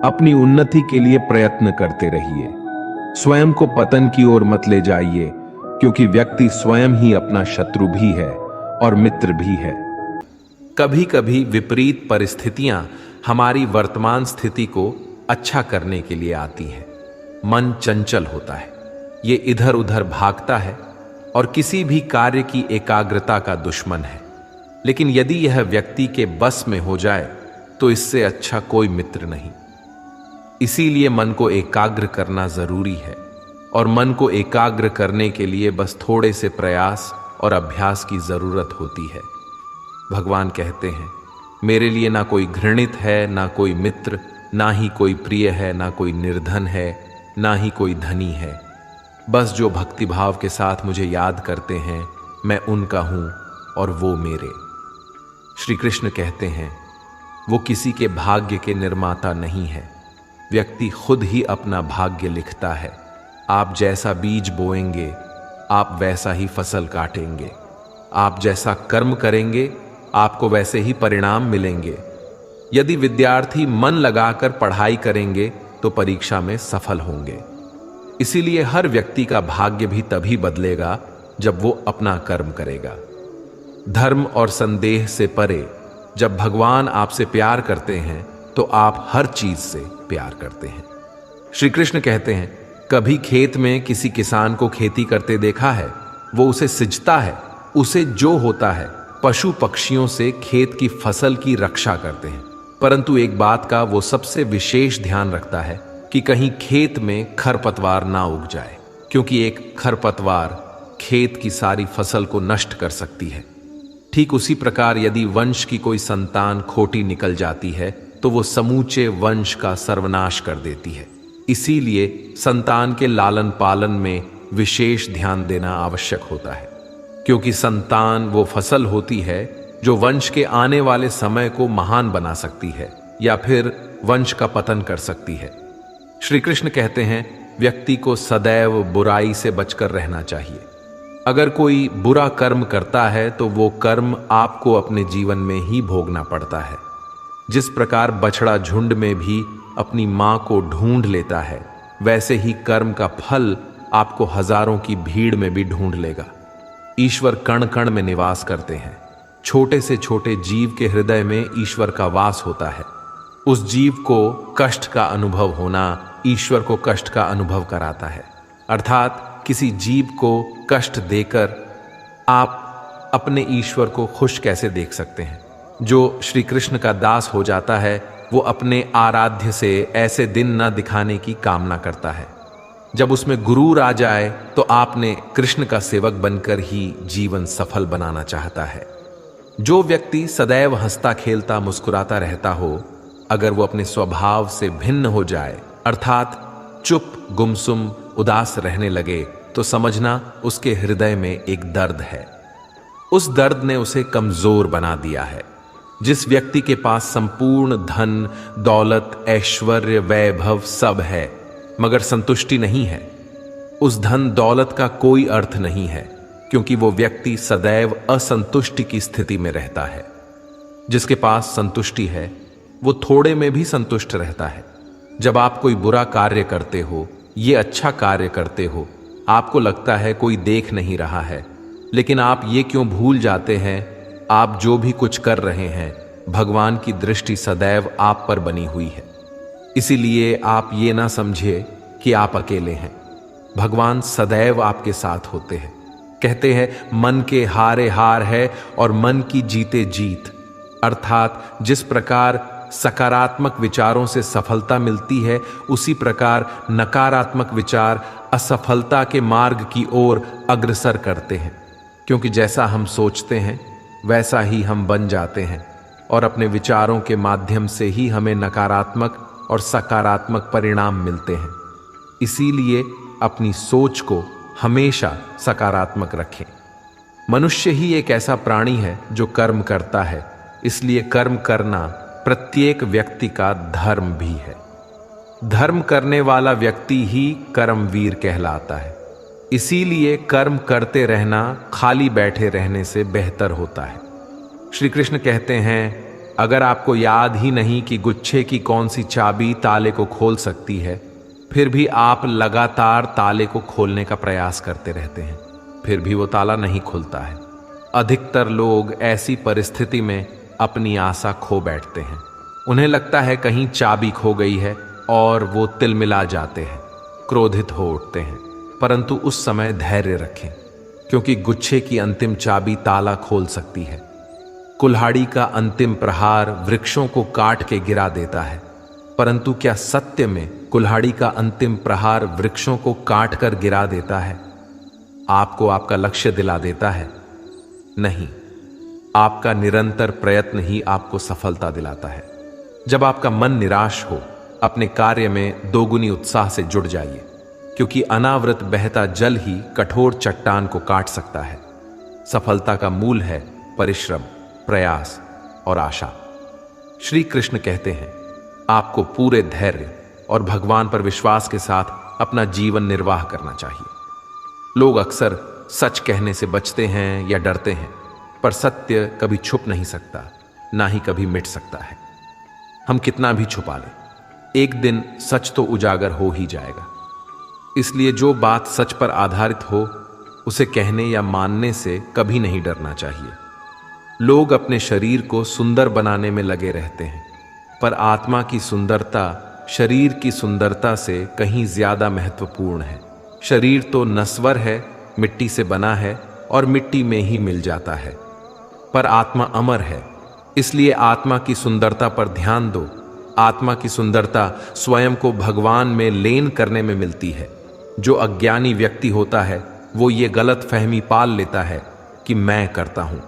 अपनी उन्नति के लिए प्रयत्न करते रहिए। स्वयं को पतन की ओर मत ले जाइए, क्योंकि व्यक्ति स्वयं ही अपना शत्रु भी है और मित्र भी है। कभी कभी विपरीत परिस्थितियां हमारी वर्तमान स्थिति को अच्छा करने के लिए आती हैं। मन चंचल होता है, ये इधर उधर भागता है और किसी भी कार्य की एकाग्रता का दुश्मन है। लेकिन यदि यह व्यक्ति के बस में हो जाए तो इससे अच्छा कोई मित्र नहीं। इसीलिए मन को एकाग्र करना जरूरी है, और मन को एकाग्र करने के लिए बस थोड़े से प्रयास और अभ्यास की जरूरत होती है। भगवान कहते हैं, मेरे लिए ना कोई घृणित है, ना कोई मित्र, ना ही कोई प्रिय है, ना कोई निर्धन है, ना ही कोई धनी है। बस जो भक्तिभाव के साथ मुझे याद करते हैं, मैं उनका हूं और वो मेरे। श्री कृष्ण कहते हैं, वो किसी के भाग्य के निर्माता नहीं है, व्यक्ति खुद ही अपना भाग्य लिखता है। आप जैसा बीज बोएंगे आप वैसा ही फसल काटेंगे। आप जैसा कर्म करेंगे आपको वैसे ही परिणाम मिलेंगे। यदि विद्यार्थी मन लगाकर पढ़ाई करेंगे तो परीक्षा में सफल होंगे। इसीलिए हर व्यक्ति का भाग्य भी तभी बदलेगा जब वो अपना कर्म करेगा। धर्म और संदेह से परे जब भगवान आपसे प्यार करते हैं तो आप हर चीज से प्यार करते हैं। श्री कृष्ण कहते हैं, कभी खेत में किसी किसान को खेती करते देखा है? वो उसे सिंचता है, उसे जो होता है पशु पक्षियों से खेत की फसल की रक्षा करते हैं। परंतु एक बात का वो सबसे विशेष ध्यान रखता है कि कहीं खेत में खरपतवार ना उग जाए, क्योंकि एक खरपतवार खेत की सारी फसल को नष्ट कर सकती है। ठीक उसी प्रकार यदि वंश की कोई संतान खोटी निकल जाती है तो वो समूचे वंश का सर्वनाश कर देती है। इसीलिए संतान के लालन पालन में विशेष ध्यान देना आवश्यक होता है, क्योंकि संतान वो फसल होती है जो वंश के आने वाले समय को महान बना सकती है या फिर वंश का पतन कर सकती है। श्री कृष्ण कहते हैं, व्यक्ति को सदैव बुराई से बचकर रहना चाहिए। अगर कोई बुरा कर्म करता है तो वो कर्म आपको अपने जीवन में ही भोगना पड़ता है। जिस प्रकार बछड़ा झुंड में भी अपनी मां को ढूंढ लेता है, वैसे ही कर्म का फल आपको हजारों की भीड़ में भी ढूंढ लेगा। ईश्वर कण कण में निवास करते हैं। छोटे से छोटे जीव के हृदय में ईश्वर का वास होता है। उस जीव को कष्ट का अनुभव होना ईश्वर को कष्ट का अनुभव कराता है। अर्थात किसी जीव को कष्ट देकर आप अपने ईश्वर को खुश कैसे देख सकते हैं? जो श्री कृष्ण का दास हो जाता है वो अपने आराध्य से ऐसे दिन न दिखाने की कामना करता है। जब उसमें गुरूर आ जाए तो आपने कृष्ण का सेवक बनकर ही जीवन सफल बनाना चाहता है। जो व्यक्ति सदैव हंसता खेलता मुस्कुराता रहता हो, अगर वो अपने स्वभाव से भिन्न हो जाए, अर्थात चुप गुमसुम उदास रहने लगे, तो समझना उसके हृदय में एक दर्द है। उस दर्द ने उसे कमजोर बना दिया है। जिस व्यक्ति के पास संपूर्ण धन दौलत ऐश्वर्य वैभव सब है मगर संतुष्टि नहीं है, उस धन दौलत का कोई अर्थ नहीं है, क्योंकि वो व्यक्ति सदैव असंतुष्टि की स्थिति में रहता है। जिसके पास संतुष्टि है वो थोड़े में भी संतुष्ट रहता है। जब आप कोई बुरा कार्य करते हो, ये अच्छा कार्य करते हो, आपको लगता है कोई देख नहीं रहा है, लेकिन आप ये क्यों भूल जाते हैं, आप जो भी कुछ कर रहे हैं भगवान की दृष्टि सदैव आप पर बनी हुई है। इसीलिए आप ये ना समझिए कि आप अकेले हैं। भगवान सदैव आपके साथ होते हैं। कहते हैं, मन के हारे हार है और मन की जीते जीत। अर्थात जिस प्रकार सकारात्मक विचारों से सफलता मिलती है, उसी प्रकार नकारात्मक विचार असफलता के मार्ग की ओर अग्रसर करते हैं। क्योंकि जैसा हम सोचते हैं वैसा ही हम बन जाते हैं, और अपने विचारों के माध्यम से ही हमें नकारात्मक और सकारात्मक परिणाम मिलते हैं। इसीलिए अपनी सोच को हमेशा सकारात्मक रखें। मनुष्य ही एक ऐसा प्राणी है जो कर्म करता है, इसलिए कर्म करना प्रत्येक व्यक्ति का धर्म भी है। धर्म करने वाला व्यक्ति ही कर्मवीर कहलाता है। इसीलिए कर्म करते रहना खाली बैठे रहने से बेहतर होता है। श्री कृष्ण कहते हैं, अगर आपको याद ही नहीं कि गुच्छे की कौन सी चाबी ताले को खोल सकती है, फिर भी आप लगातार ताले को खोलने का प्रयास करते रहते हैं, फिर भी वो ताला नहीं खुलता है। अधिकतर लोग ऐसी परिस्थिति में अपनी आशा खो बैठते हैं। उन्हें लगता है कहीं चाबी खो गई है और वो तिलमिला जाते हैं, क्रोधित हो उठते हैं। परंतु उस समय धैर्य रखें, क्योंकि गुच्छे की अंतिम चाबी ताला खोल सकती है। कुल्हाड़ी का अंतिम प्रहार वृक्षों को काट के गिरा देता है, परंतु क्या सत्य में कुल्हाड़ी का अंतिम प्रहार वृक्षों को काट कर गिरा देता है? आपको आपका लक्ष्य दिला देता है? नहीं, आपका निरंतर प्रयत्न ही आपको सफलता दिलाता है। जब आपका मन निराश हो, अपने कार्य में दोगुनी उत्साह से जुड़ जाइए, क्योंकि अनावृत बहता जल ही कठोर चट्टान को काट सकता है। सफलता का मूल है परिश्रम, प्रयास और आशा। श्री कृष्ण कहते हैं, आपको पूरे धैर्य और भगवान पर विश्वास के साथ अपना जीवन निर्वाह करना चाहिए। लोग अक्सर सच कहने से बचते हैं या डरते हैं, पर सत्य कभी छुप नहीं सकता, ना ही कभी मिट सकता है। हम कितना भी छुपा लें, एक दिन सच तो उजागर हो ही जाएगा। इसलिए जो बात सच पर आधारित हो, उसे कहने या मानने से कभी नहीं डरना चाहिए। लोग अपने शरीर को सुंदर बनाने में लगे रहते हैं, पर आत्मा की सुंदरता शरीर की सुंदरता से कहीं ज्यादा महत्वपूर्ण है। शरीर तो नश्वर है, मिट्टी से बना है और मिट्टी में ही मिल जाता है, पर आत्मा अमर है। इसलिए आत्मा की सुंदरता पर ध्यान दो। आत्मा की सुंदरता स्वयं को भगवान में लीन करने में मिलती है। जो अज्ञानी व्यक्ति होता है, वो ये गलत फहमी पाल लेता है कि मैं करता हूं,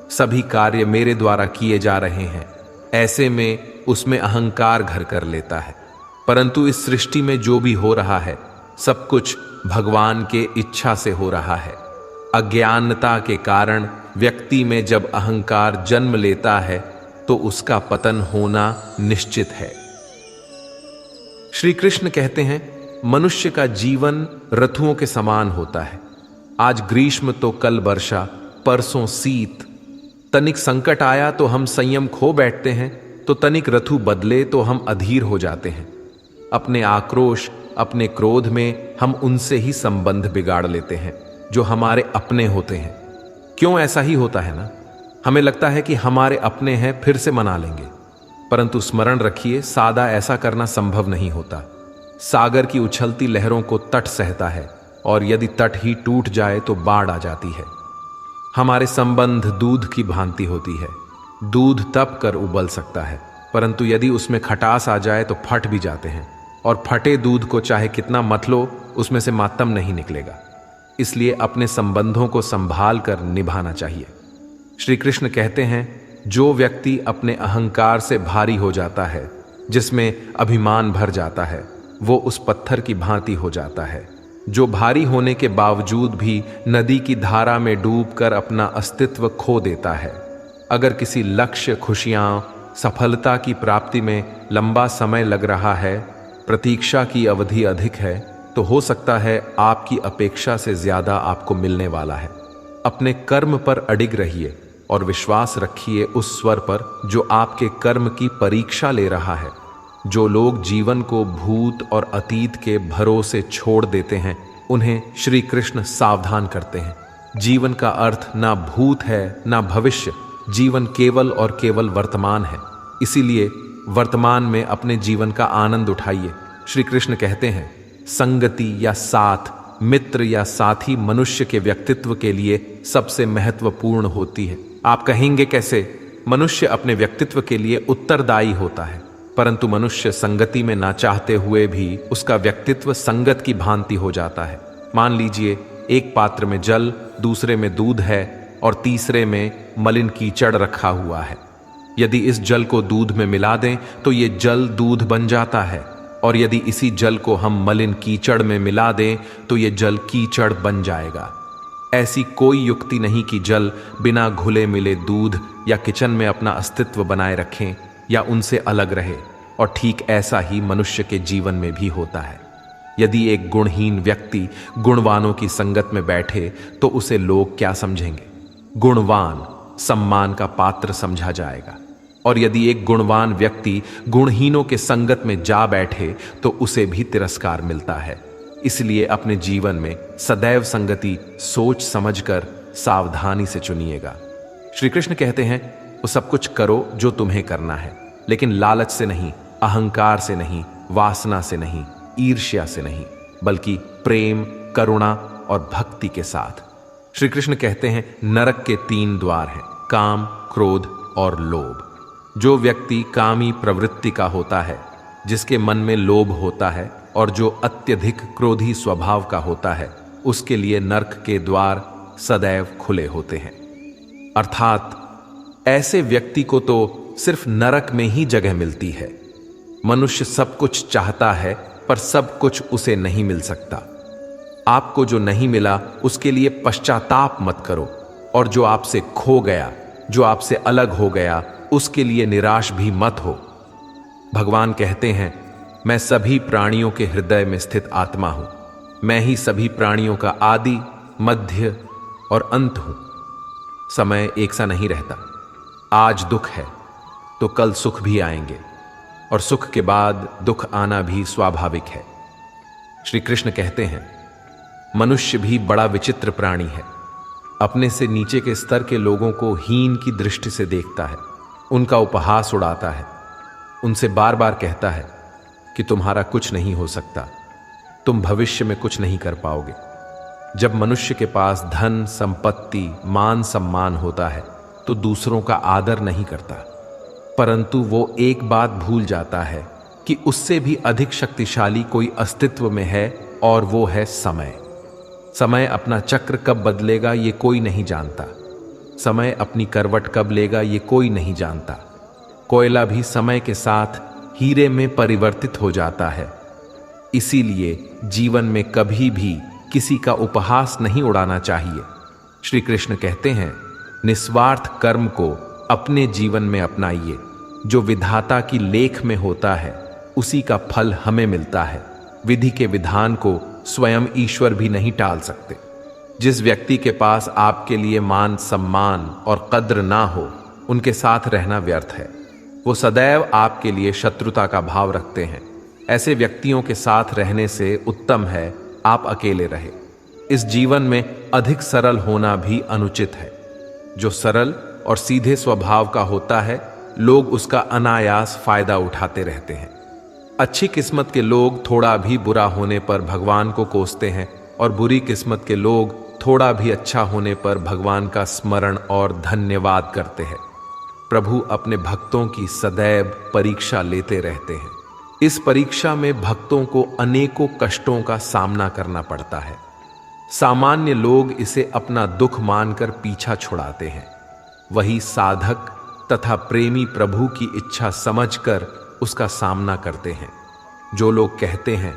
सभी कार्य मेरे द्वारा किए जा रहे हैं। ऐसे में उसमें अहंकार घर कर लेता है। परंतु इस सृष्टि में जो भी हो रहा है, सब कुछ भगवान के इच्छा से हो रहा है। अज्ञानता के कारण व्यक्ति में जब अहंकार जन्म लेता है, तो उसका पतन होना निश्चित है। श्री कृष्ण कहते हैं, मनुष्य का जीवन ऋतुओं के समान होता है। आज ग्रीष्म तो कल वर्षा, परसों शीत। तनिक संकट आया तो हम संयम खो बैठते हैं, तो तनिक ऋतु बदले तो हम अधीर हो जाते हैं। अपने आक्रोश, अपने क्रोध में हम उनसे ही संबंध बिगाड़ लेते हैं जो हमारे अपने होते हैं। क्यों ऐसा ही होता है ना? हमें लगता है कि हमारे अपने हैं, फिर से मना लेंगे। परंतु स्मरण रखिए, सादा ऐसा करना संभव नहीं होता। सागर की उछलती लहरों को तट सहता है, और यदि तट ही टूट जाए तो बाढ़ आ जाती है। हमारे संबंध दूध की भांति होती है। दूध तप कर उबल सकता है, परंतु यदि उसमें खटास आ जाए तो फट भी जाते हैं, और फटे दूध को चाहे कितना मत लो, उसमें से मातम नहीं निकलेगा। इसलिए अपने संबंधों को संभाल कर निभाना चाहिए। श्री कृष्ण कहते हैं, जो व्यक्ति अपने अहंकार से भारी हो जाता है, जिसमें अभिमान भर जाता है, वो उस पत्थर की भांति हो जाता है, जो भारी होने के बावजूद भी नदी की धारा में डूबकर अपना अस्तित्व खो देता है। अगर किसी लक्ष्य, खुशियां, सफलता की प्राप्ति में लंबा समय लग रहा है, प्रतीक्षा की अवधि अधिक है, तो हो सकता है आपकी अपेक्षा से ज्यादा आपको मिलने वाला है। अपने कर्म पर अडिग रहिए और विश्वास रखिए उस स्वर पर जो आपके कर्म की परीक्षा ले रहा है। जो लोग जीवन को भूत और अतीत के भरोसे छोड़ देते हैं, उन्हें श्री कृष्ण सावधान करते हैं। जीवन का अर्थ ना भूत है ना भविष्य, जीवन केवल और केवल वर्तमान है। इसीलिए वर्तमान में अपने जीवन का आनंद उठाइए। श्री कृष्ण कहते हैं, संगति या साथ, मित्र या साथी मनुष्य के व्यक्तित्व के लिए सबसे महत्वपूर्ण होती है। आप कहेंगे कैसे? मनुष्य अपने व्यक्तित्व के लिए उत्तरदायी होता है, परंतु मनुष्य संगति में ना चाहते हुए भी उसका व्यक्तित्व संगत की भांति हो जाता है। मान लीजिए, एक पात्र में जल, दूसरे में दूध है और तीसरे में मलिन कीचड़ रखा हुआ है। यदि इस जल को दूध में मिला दें तो ये जल दूध बन जाता है, और यदि इसी जल को हम मलिन कीचड़ में मिला दें तो ये जल कीचड़ बन जाएगा। ऐसी कोई युक्ति नहीं कि जल बिना घुले मिले दूध या किचन में अपना अस्तित्व बनाए रखें या उनसे अलग रहे। और ठीक ऐसा ही मनुष्य के जीवन में भी होता है। यदि एक गुणहीन व्यक्ति गुणवानों की संगत में बैठे तो उसे लोग क्या समझेंगे? गुणवान सम्मान का पात्र समझा जाएगा, और यदि एक गुणवान व्यक्ति गुणहीनों के संगत में जा बैठे तो उसे भी तिरस्कार मिलता है। इसलिए अपने जीवन में सदैव संगति सोच समझकर सावधानी से चुनिएगा। श्री कृष्ण कहते हैं, वो सब कुछ करो जो तुम्हें करना है, लेकिन लालच से नहीं, अहंकार से नहीं, वासना से नहीं, ईर्ष्या से नहीं, बल्कि प्रेम, करुणा और भक्ति के साथ। श्री कृष्ण कहते हैं नरक के 3 द्वार हैं, काम, क्रोध और लोभ। जो व्यक्ति कामी प्रवृत्ति का होता है, जिसके मन में लोभ होता है और जो अत्यधिक क्रोधी स्वभाव का होता है, उसके लिए नरक के द्वार सदैव खुले होते हैं। अर्थात ऐसे व्यक्ति को तो सिर्फ नरक में ही जगह मिलती है। मनुष्य सब कुछ चाहता है पर सब कुछ उसे नहीं मिल सकता। आपको जो नहीं मिला उसके लिए पश्चाताप मत करो, और जो आपसे खो गया, जो आपसे अलग हो गया, उसके लिए निराश भी मत हो। भगवान कहते हैं मैं सभी प्राणियों के हृदय में स्थित आत्मा हूं। मैं ही सभी प्राणियों का आदि, मध्य और अंत हूं। समय एक सा नहीं रहता। आज दुख है तो कल सुख भी आएंगे, और सुख के बाद दुख आना भी स्वाभाविक है। श्री कृष्ण कहते हैं मनुष्य भी बड़ा विचित्र प्राणी है। अपने से नीचे के स्तर के लोगों को हीन की दृष्टि से देखता है, उनका उपहास उड़ाता है, उनसे बार बार कहता है कि तुम्हारा कुछ नहीं हो सकता, तुम भविष्य में कुछ नहीं कर पाओगे। जब मनुष्य के पास धन, संपत्ति, मान सम्मान होता है तो दूसरों का आदर नहीं करता, परंतु वो एक बात भूल जाता है कि उससे भी अधिक शक्तिशाली कोई अस्तित्व में है, और वो है समय। समय अपना चक्र कब बदलेगा ये कोई नहीं जानता। समय अपनी करवट कब लेगा ये कोई नहीं जानता। कोयला भी समय के साथ हीरे में परिवर्तित हो जाता है। इसीलिए जीवन में कभी भी किसी का उपहास नहीं उड़ाना चाहिए। श्री कृष्ण कहते हैं निस्वार्थ कर्म को अपने जीवन में अपनाइए। जो विधाता की लेख में होता है उसी का फल हमें मिलता है। विधि के विधान को स्वयं ईश्वर भी नहीं टाल सकते। जिस व्यक्ति के पास आपके लिए मान सम्मान और कद्र ना हो, उनके साथ रहना व्यर्थ है। वो सदैव आपके लिए शत्रुता का भाव रखते हैं। ऐसे व्यक्तियों के साथ रहने से उत्तम है आप अकेले रहे। इस जीवन में अधिक सरल होना भी अनुचित है। जो सरल और सीधे स्वभाव का होता है, लोग उसका अनायास फायदा उठाते रहते हैं। अच्छी किस्मत के लोग थोड़ा भी बुरा होने पर भगवान को कोसते हैं, और बुरी किस्मत के लोग थोड़ा भी अच्छा होने पर भगवान का स्मरण और धन्यवाद करते हैं। प्रभु अपने भक्तों की सदैव परीक्षा लेते रहते हैं। इस परीक्षा में भक्तों को अनेकों कष्टों का सामना करना पड़ता है। सामान्य लोग इसे अपना दुख मानकर पीछा छुड़ाते हैं। वही साधक तथा प्रेमी प्रभु की इच्छा समझकर उसका सामना करते हैं। जो लोग कहते हैं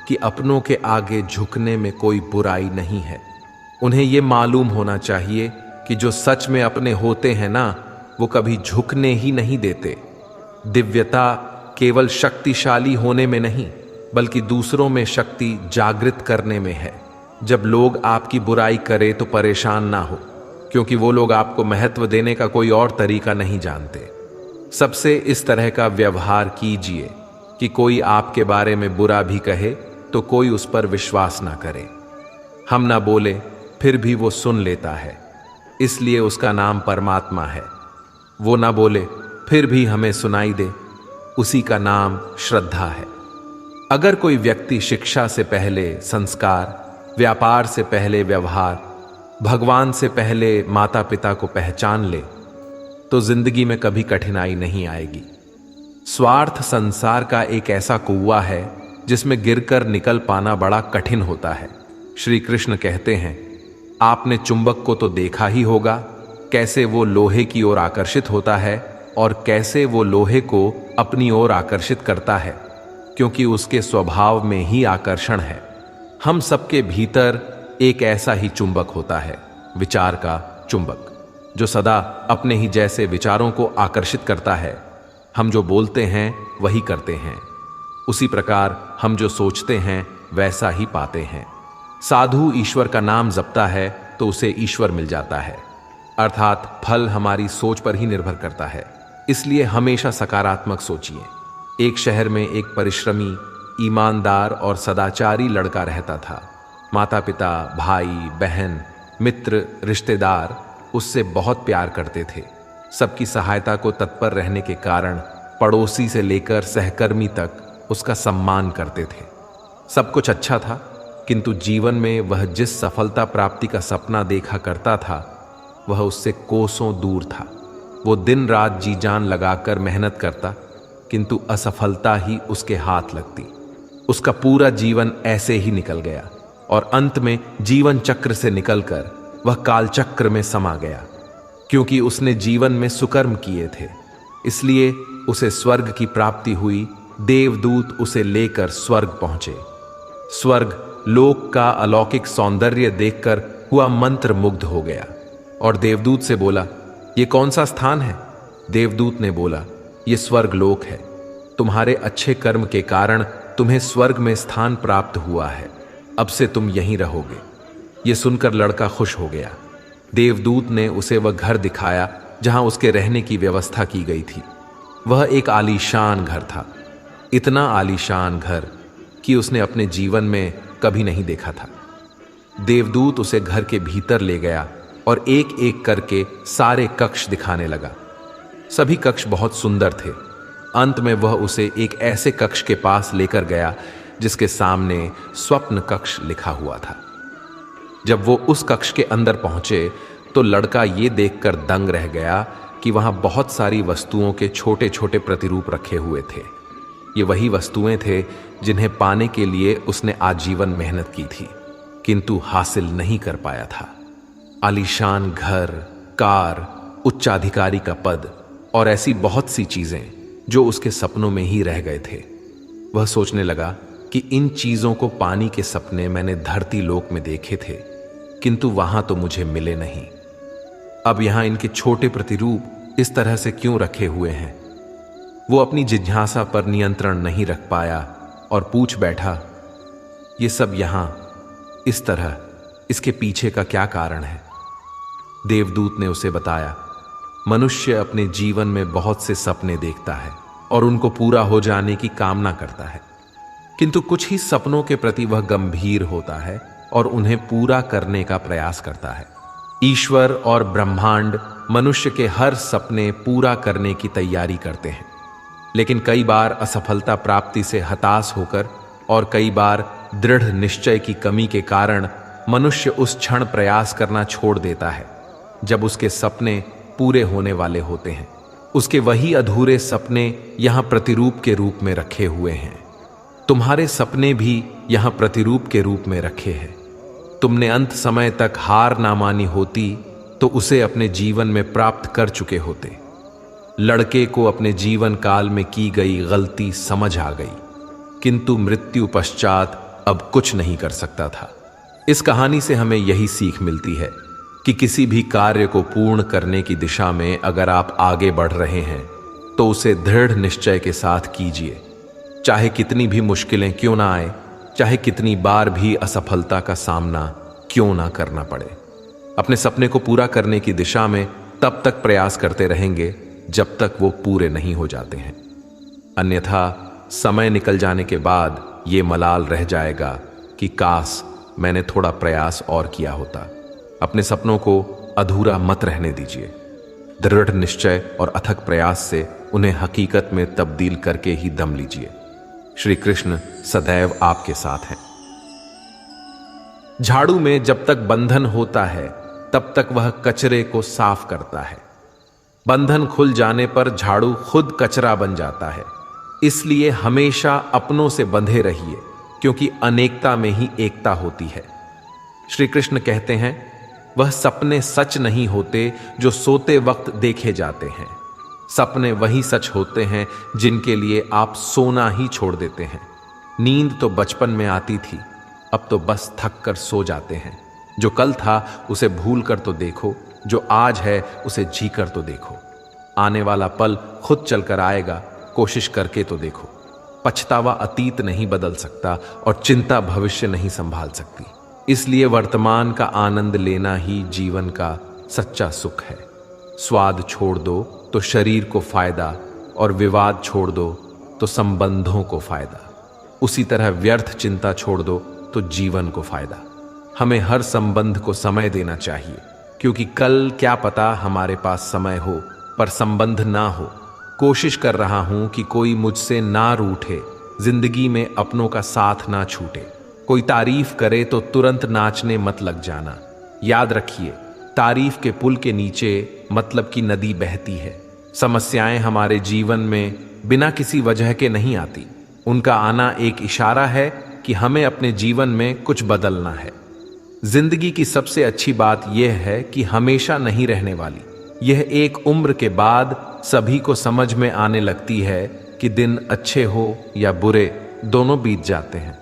कि अपनों के आगे झुकने में कोई बुराई नहीं है, उन्हें यह मालूम होना चाहिए कि जो सच में अपने होते हैं ना, वो कभी झुकने ही नहीं देते। दिव्यता केवल शक्तिशाली होने में नहीं, बल्कि दूसरों में शक्ति जागृत करने में है। जब लोग आपकी बुराई करें तो परेशान ना हो, क्योंकि वो लोग आपको महत्व देने का कोई और तरीका नहीं जानते। सबसे इस तरह का व्यवहार कीजिए कि कोई आपके बारे में बुरा भी कहे तो कोई उस पर विश्वास ना करे। हम ना बोले फिर भी वो सुन लेता है, इसलिए उसका नाम परमात्मा है। वो ना बोले फिर भी हमें सुनाई दे, उसी का नाम श्रद्धा है। अगर कोई व्यक्ति शिक्षा से पहले संस्कार, व्यापार से पहले व्यवहार, भगवान से पहले माता पिता को पहचान ले, तो जिंदगी में कभी कठिनाई नहीं आएगी। स्वार्थ संसार का एक ऐसा कुआं है जिसमें गिरकर निकल पाना बड़ा कठिन होता है। श्री कृष्ण कहते हैं आपने चुंबक को तो देखा ही होगा, कैसे वो लोहे की ओर आकर्षित होता है और कैसे वो लोहे को अपनी ओर आकर्षित करता है, क्योंकि उसके स्वभाव में ही आकर्षण है। हम सबके भीतर एक ऐसा ही चुंबक होता है, विचार का चुंबक, जो सदा अपने ही जैसे विचारों को आकर्षित करता है। हम जो बोलते हैं वही करते हैं, उसी प्रकार हम जो सोचते हैं वैसा ही पाते हैं। साधु ईश्वर का नाम जपता है तो उसे ईश्वर मिल जाता है, अर्थात फल हमारी सोच पर ही निर्भर करता है। इसलिए हमेशा सकारात्मक सोचिए। एक शहर में एक परिश्रमी, ईमानदार और सदाचारी लड़का रहता था। माता पिता, भाई बहन, मित्र, रिश्तेदार उससे बहुत प्यार करते थे। सबकी सहायता को तत्पर रहने के कारण पड़ोसी से लेकर सहकर्मी तक उसका सम्मान करते थे। सब कुछ अच्छा था, किंतु जीवन में वह जिस सफलता प्राप्ति का सपना देखा करता था वह उससे कोसों दूर था। वो दिन रात जी जान लगाकर मेहनत करता, किंतु असफलता ही उसके हाथ लगती। उसका पूरा जीवन ऐसे ही निकल गया और अंत में जीवन चक्र से निकलकर वह काल चक्र में समा गया। क्योंकि उसने जीवन में सुकर्म किए थे, इसलिए उसे स्वर्ग की प्राप्ति हुई। देवदूत उसे लेकर स्वर्ग पहुंचे। स्वर्ग लोक का अलौकिक सौंदर्य देखकर हुआ मंत्र मुग्ध हो गया और देवदूत से बोला, ये कौन सा स्थान है? देवदूत ने बोला, ये स्वर्ग लोक है। तुम्हारे अच्छे कर्म के कारण तुम्हें स्वर्ग में स्थान प्राप्त हुआ है। अब से तुम यहीं रहोगे। ये सुनकर लड़का खुश हो गया। देवदूत ने उसे वह घर दिखाया जहां उसके रहने की व्यवस्था की गई थी। वह एक आलीशान घर था, इतना आलीशान घर कि उसने अपने जीवन में कभी नहीं देखा था। देवदूत उसे घर के भीतर ले गया और एक एक करके सारे कक्ष दिखाने लगा। सभी कक्ष बहुत सुंदर थे। अंत में वह उसे एक ऐसे कक्ष के पास लेकर गया जिसके सामने स्वप्न कक्ष लिखा हुआ था। जब वो उस कक्ष के अंदर पहुंचे तो लड़का ये देखकर दंग रह गया कि वहां बहुत सारी वस्तुओं के छोटे छोटे प्रतिरूप रखे हुए थे। ये वही वस्तुएं थे जिन्हें पाने के लिए उसने आजीवन मेहनत की थी, किंतु हासिल नहीं कर पाया था। आलीशान घर, कार, उच्चाधिकारी का पद और ऐसी बहुत सी चीजें जो उसके सपनों में ही रह गए थे। वह सोचने लगा कि इन चीजों को पाने के सपने मैंने धरती लोक में देखे थे, किंतु वहां तो मुझे मिले नहीं। अब यहां इनके छोटे प्रतिरूप इस तरह से क्यों रखे हुए हैं? वो अपनी जिज्ञासा पर नियंत्रण नहीं रख पाया और पूछ बैठा, ये सब यहां इस तरह, इसके पीछे का क्या कारण है? देवदूत ने उसे बताया, मनुष्य अपने जीवन में बहुत से सपने देखता है और उनको पूरा हो जाने की कामना करता है, किंतु कुछ ही सपनों के प्रति वह गंभीर होता है और उन्हें पूरा करने का प्रयास करता है। ईश्वर और ब्रह्मांड मनुष्य के हर सपने पूरा करने की तैयारी करते हैं, लेकिन कई बार असफलता प्राप्ति से हताश होकर और कई बार दृढ़ निश्चय की कमी के कारण मनुष्य उस क्षण प्रयास करना छोड़ देता है जब उसके सपने पूरे होने वाले होते हैं। उसके वही अधूरे सपने यहां प्रतिरूप के रूप में रखे हुए हैं। तुम्हारे सपने भी यहां प्रतिरूप के रूप में रखे हैं। तुमने अंत समय तक हार ना मानी होती तो उसे अपने जीवन में प्राप्त कर चुके होते। लड़के को अपने जीवन काल में की गई गलती समझ आ गई, किंतु मृत्यु पश्चात अब कुछ नहीं कर सकता था। इस कहानी से हमें यही सीख मिलती है कि किसी भी कार्य को पूर्ण करने की दिशा में अगर आप आगे बढ़ रहे हैं तो उसे दृढ़ निश्चय के साथ कीजिए, चाहे कितनी भी मुश्किलें क्यों ना आए, चाहे कितनी बार भी असफलता का सामना क्यों ना करना पड़े। अपने सपने को पूरा करने की दिशा में तब तक प्रयास करते रहेंगे जब तक वो पूरे नहीं हो जाते हैं, अन्यथा समय निकल जाने के बाद ये मलाल रह जाएगा कि काश मैंने थोड़ा प्रयास और किया होता। अपने सपनों को अधूरा मत रहने दीजिए। दृढ़ निश्चय और अथक प्रयास से उन्हें हकीकत में तब्दील करके ही दम लीजिए। श्री कृष्ण सदैव आपके साथ हैं। झाड़ू में जब तक बंधन होता है तब तक वह कचरे को साफ करता है। बंधन खुल जाने पर झाड़ू खुद कचरा बन जाता है। इसलिए हमेशा अपनों से बंधे रहिए, क्योंकि अनेकता में ही एकता होती है। श्री कृष्ण कहते हैं, वह सपने सच नहीं होते जो सोते वक्त देखे जाते हैं। सपने वही सच होते हैं जिनके लिए आप सोना ही छोड़ देते हैं। नींद तो बचपन में आती थी, अब तो बस थक कर सो जाते हैं। जो कल था उसे भूल कर तो देखो, जो आज है उसे जी कर तो देखो। आने वाला पल खुद चलकर आएगा, कोशिश करके तो देखो। पछतावा अतीत नहीं बदल सकता और चिंता भविष्य नहीं संभाल सकती। इसलिए वर्तमान का आनंद लेना ही जीवन का सच्चा सुख है। स्वाद छोड़ दो तो शरीर को फायदा, और विवाद छोड़ दो तो संबंधों को फायदा। उसी तरह व्यर्थ चिंता छोड़ दो तो जीवन को फायदा। हमें हर संबंध को समय देना चाहिए, क्योंकि कल क्या पता हमारे पास समय हो पर संबंध ना हो। कोशिश कर रहा हूं कि कोई मुझसे ना रूठे, जिंदगी में अपनों का साथ ना छूटे। कोई तारीफ करे तो तुरंत नाचने मत लग जाना। याद रखिए, तारीफ के पुल के नीचे मतलब की नदी बहती है। समस्याएं हमारे जीवन में बिना किसी वजह के नहीं आती। उनका आना एक इशारा है कि हमें अपने जीवन में कुछ बदलना है। जिंदगी की सबसे अच्छी बात यह है कि हमेशा नहीं रहने वाली। यह एक उम्र के बाद सभी को समझ में आने लगती है कि दिन अच्छे हो या बुरे, दोनों बीत जाते हैं।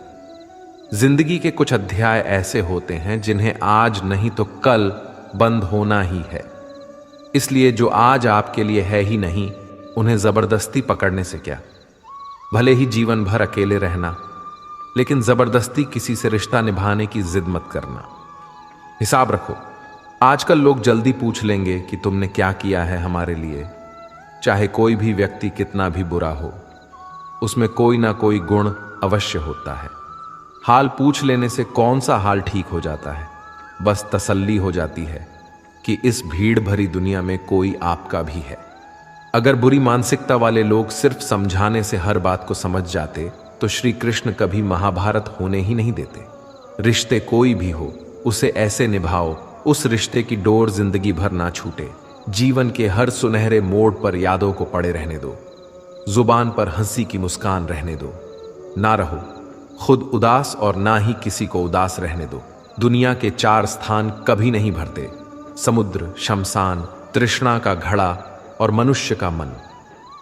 जिंदगी के कुछ अध्याय ऐसे होते हैं जिन्हें आज नहीं तो कल बंद होना ही है। इसलिए जो आज आपके लिए है ही नहीं, उन्हें जबरदस्ती पकड़ने से क्या। भले ही जीवन भर अकेले रहना, लेकिन जबरदस्ती किसी से रिश्ता निभाने की जिद मत करना। हिसाब रखो, आजकल लोग जल्दी पूछ लेंगे कि तुमने क्या किया है हमारे लिए। चाहे कोई भी व्यक्ति कितना भी बुरा हो, उसमें कोई ना कोई गुण अवश्य होता है। हाल पूछ लेने से कौन सा हाल ठीक हो जाता है। बस तसल्ली हो जाती है कि इस भीड़ भरी दुनिया में कोई आपका भी है। अगर बुरी मानसिकता वाले लोग सिर्फ समझाने से हर बात को समझ जाते तो श्री कृष्ण कभी महाभारत होने ही नहीं देते। रिश्ते कोई भी हो, उसे ऐसे निभाओ उस रिश्ते की डोर जिंदगी भर ना छूटे। जीवन के हर सुनहरे मोड़ पर यादों को पड़े रहने दो। जुबान पर हंसी की मुस्कान रहने दो। ना रहो खुद उदास और ना ही किसी को उदास रहने दो। दुनिया के 4 स्थान कभी नहीं भरते: समुद्र, शमशान, तृष्णा का घड़ा और मनुष्य का मन।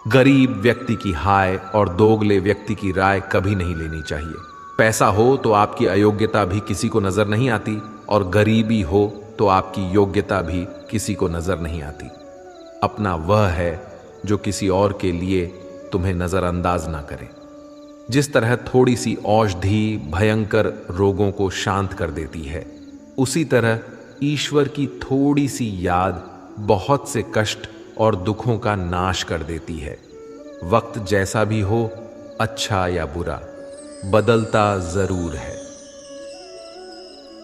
गरीब व्यक्ति की हाय और दोगले व्यक्ति की राय कभी नहीं लेनी चाहिए। पैसा हो तो आपकी अयोग्यता भी किसी को नजर नहीं आती, और गरीबी हो तो आपकी योग्यता भी किसी को नजर नहीं आती। अपना वह है जो किसी और के लिए तुम्हें नजरअंदाज ना करे। जिस तरह थोड़ी सी औषधि भयंकर रोगों को शांत कर देती है, उसी तरह ईश्वर की थोड़ी सी याद बहुत से कष्ट और दुखों का नाश कर देती है। वक्त जैसा भी हो, अच्छा या बुरा, बदलता जरूर है।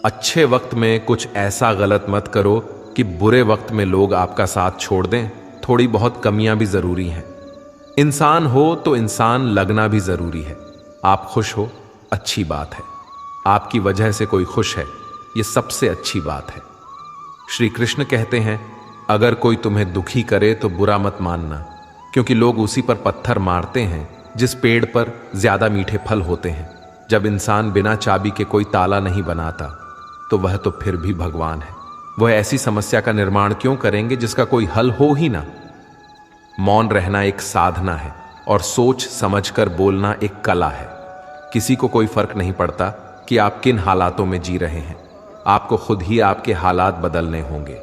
अच्छे वक्त में कुछ ऐसा गलत मत करो कि बुरे वक्त में लोग आपका साथ छोड़ दें। थोड़ी बहुत कमियां भी जरूरी हैं। इंसान हो तो इंसान लगना भी जरूरी है। आप खुश हो, अच्छी बात है। आपकी वजह से कोई खुश है, यह सबसे अच्छी बात है। श्री कृष्ण कहते हैं, अगर कोई तुम्हें दुखी करे तो बुरा मत मानना, क्योंकि लोग उसी पर पत्थर मारते हैं जिस पेड़ पर ज्यादा मीठे फल होते हैं। जब इंसान बिना चाबी के कोई ताला नहीं बनाता, तो वह तो फिर भी भगवान है। वह ऐसी समस्या का निर्माण क्यों करेंगे जिसका कोई हल हो ही ना। मौन रहना एक साधना है और सोच समझकर बोलना एक कला है। किसी को कोई फर्क नहीं पड़ता कि आप किन हालातों में जी रहे हैं। आपको खुद ही आपके हालात बदलने होंगे।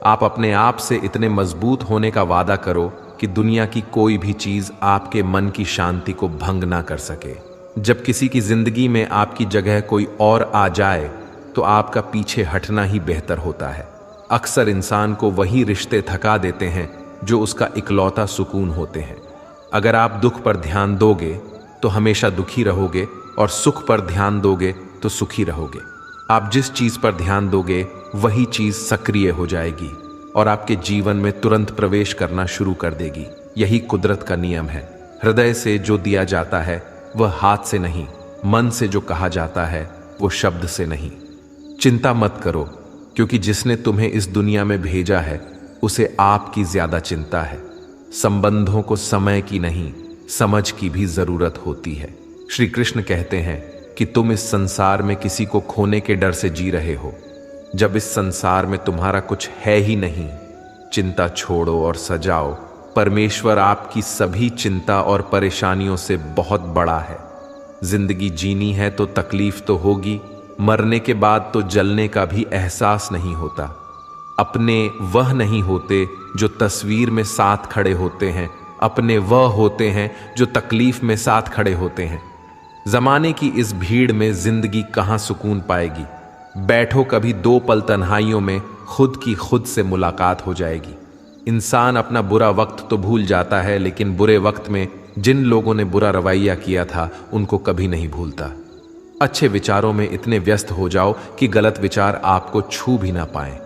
आप अपने आप से इतने मजबूत होने का वादा करो कि दुनिया की कोई भी चीज आपके मन की शांति को भंग ना कर सके। जब किसी की जिंदगी में आपकी जगह कोई और आ जाए तो आपका पीछे हटना ही बेहतर होता है। अक्सर इंसान को वही रिश्ते थका देते हैं जो उसका इकलौता सुकून होते हैं। अगर आप दुख पर ध्यान दोगे तो हमेशा दुखी रहोगे, और सुख पर ध्यान दोगे तो सुखी रहोगे। आप जिस चीज पर ध्यान दोगे वही चीज सक्रिय हो जाएगी और आपके जीवन में तुरंत प्रवेश करना शुरू कर देगी। यही कुदरत का नियम है। हृदय से जो दिया जाता है वह हाथ से नहीं, मन से जो कहा जाता है वो शब्द से नहीं। चिंता मत करो, क्योंकि जिसने तुम्हें इस दुनिया में भेजा है उसे आपकी ज्यादा चिंता है। संबंधों को समय की नहीं, समझ की भी जरूरत होती है। श्री कृष्ण कहते हैं कि तुम इस संसार में किसी को खोने के डर से जी रहे हो, जब इस संसार में तुम्हारा कुछ है ही नहीं। चिंता छोड़ो और सजाओ। परमेश्वर आपकी सभी चिंता और परेशानियों से बहुत बड़ा है। जिंदगी जीनी है तो तकलीफ तो होगी, मरने के बाद तो जलने का भी एहसास नहीं होता। अपने वह नहीं होते जो तस्वीर में साथ खड़े होते हैं, अपने वह होते हैं जो तकलीफ में साथ खड़े होते हैं। जमाने की इस भीड़ में जिंदगी कहाँ सुकून पाएगी। बैठो कभी 2 पल तन्हाइयों में, खुद की खुद से मुलाकात हो जाएगी। इंसान अपना बुरा वक्त तो भूल जाता है, लेकिन बुरे वक्त में जिन लोगों ने बुरा रवैया किया था उनको कभी नहीं भूलता। अच्छे विचारों में इतने व्यस्त हो जाओ कि गलत विचार आपको छू भी ना पाए।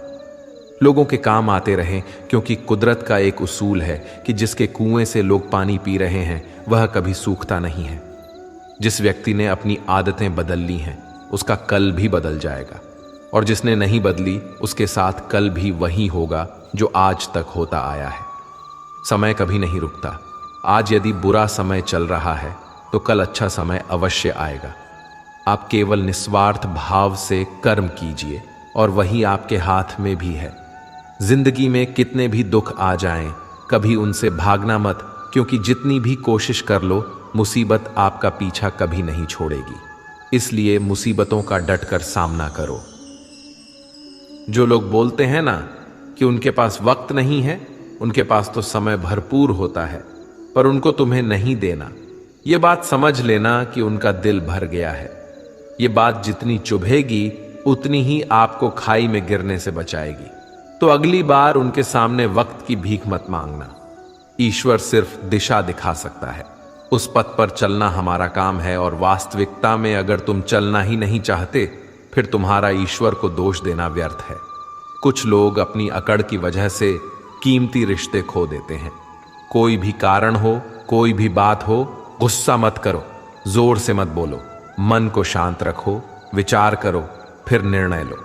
लोगों के काम आते रहें, क्योंकि कुदरत का एक उसूल है कि जिसके कुएं से लोग पानी पी रहे हैं वह कभी सूखता नहीं है। जिस व्यक्ति ने अपनी आदतें बदल ली हैं उसका कल भी बदल जाएगा, और जिसने नहीं बदली उसके साथ कल भी वही होगा जो आज तक होता आया है। समय कभी नहीं रुकता। आज यदि बुरा समय चल रहा है तो कल अच्छा समय अवश्य आएगा। आप केवल निस्वार्थ भाव से कर्म कीजिए और वही आपके हाथ में भी है। जिंदगी में कितने भी दुख आ जाएं, कभी उनसे भागना मत, क्योंकि जितनी भी कोशिश कर लो मुसीबत आपका पीछा कभी नहीं छोड़ेगी। इसलिए मुसीबतों का डटकर सामना करो। जो लोग बोलते हैं ना कि उनके पास वक्त नहीं है, उनके पास तो समय भरपूर होता है, पर उनको तुम्हें नहीं देना, ये बात समझ लेना कि उनका दिल भर गया है। ये बात जितनी चुभेगी उतनी ही आपको खाई में गिरने से बचाएगी। तो अगली बार उनके सामने वक्त की भीख मत मांगना। ईश्वर सिर्फ दिशा दिखा सकता है, उस पथ पर चलना हमारा काम है। और वास्तविकता में अगर तुम चलना ही नहीं चाहते फिर तुम्हारा ईश्वर को दोष देना व्यर्थ है। कुछ लोग अपनी अकड़ की वजह से कीमती रिश्ते खो देते हैं। कोई भी कारण हो, कोई भी बात हो, गुस्सा मत करो, जोर से मत बोलो, मन को शांत रखो, विचार करो, फिर निर्णय लो।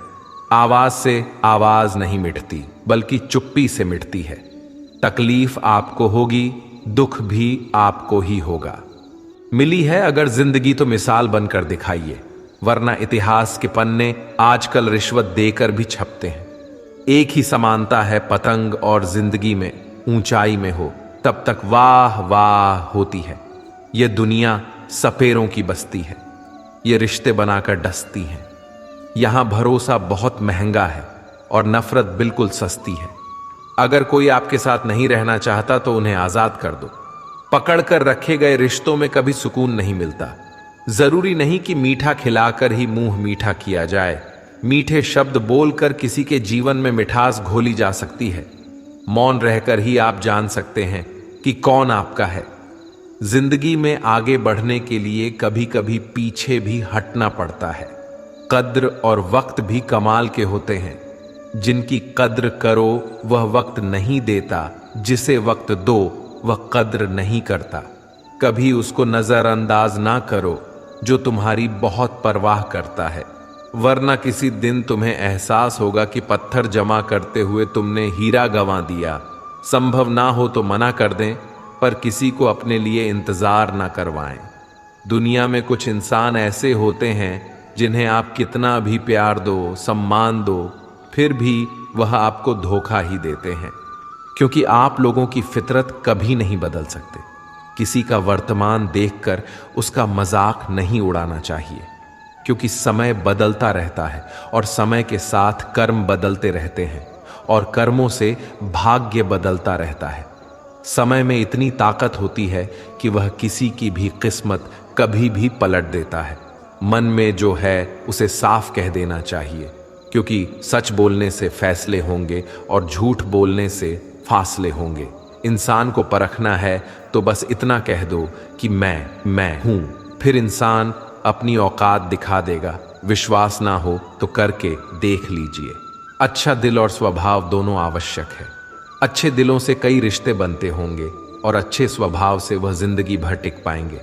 आवाज से आवाज नहीं मिटती, बल्कि चुप्पी से मिटती है। तकलीफ आपको होगी, दुख भी आपको ही होगा। मिली है अगर जिंदगी तो मिसाल बनकर दिखाइए, वरना इतिहास के पन्ने आजकल रिश्वत देकर भी छपते हैं। एक ही समानता है पतंग और जिंदगी में, ऊंचाई में हो तब तक वाह वाह होती है। यह दुनिया सपेरों की बस्ती है, ये रिश्ते बनाकर डसती हैं। यहां भरोसा बहुत महंगा है और नफरत बिल्कुल सस्ती है। अगर कोई आपके साथ नहीं रहना चाहता तो उन्हें आजाद कर दो। पकड़कर रखे गए रिश्तों में कभी सुकून नहीं मिलता। जरूरी नहीं कि मीठा खिलाकर ही मुंह मीठा किया जाए। मीठे शब्द बोलकर किसी के जीवन में मिठास घोली जा सकती है। मौन रहकर ही आप जान सकते हैं कि कौन आपका है। जिंदगी में आगे बढ़ने के लिए कभी कभी पीछे भी हटना पड़ता है। कद्र और वक्त भी कमाल के होते हैं। जिनकी कद्र करो वह वक्त नहीं देता, जिसे वक्त दो वह कद्र नहीं करता। कभी उसको नजरअंदाज ना करो जो तुम्हारी बहुत परवाह करता है, वरना किसी दिन तुम्हें एहसास होगा कि पत्थर जमा करते हुए तुमने हीरा गंवा दिया। संभव ना हो तो मना कर दें, पर किसी को अपने लिए इंतजार ना करवाएं। दुनिया में कुछ इंसान ऐसे होते हैं जिन्हें आप कितना भी प्यार दो, सम्मान दो, फिर भी वह आपको धोखा ही देते हैं, क्योंकि आप लोगों की फितरत कभी नहीं बदल सकते। किसी का वर्तमान देखकर उसका मजाक नहीं उड़ाना चाहिए, क्योंकि समय बदलता रहता है और समय के साथ कर्म बदलते रहते हैं और कर्मों से भाग्य बदलता रहता है। समय में इतनी ताकत होती है कि वह किसी की भी किस्मत कभी भी पलट देता है। मन में जो है उसे साफ कह देना चाहिए, क्योंकि सच बोलने से फैसले होंगे और झूठ बोलने से फासले होंगे। इंसान को परखना है तो बस इतना कह दो कि मैं हूं, फिर इंसान अपनी औकात दिखा देगा। विश्वास ना हो तो करके देख लीजिए। अच्छा दिल और स्वभाव दोनों आवश्यक है। अच्छे दिलों से कई रिश्ते बनते होंगे और अच्छे स्वभाव से वह जिंदगी भर टिक पाएंगे।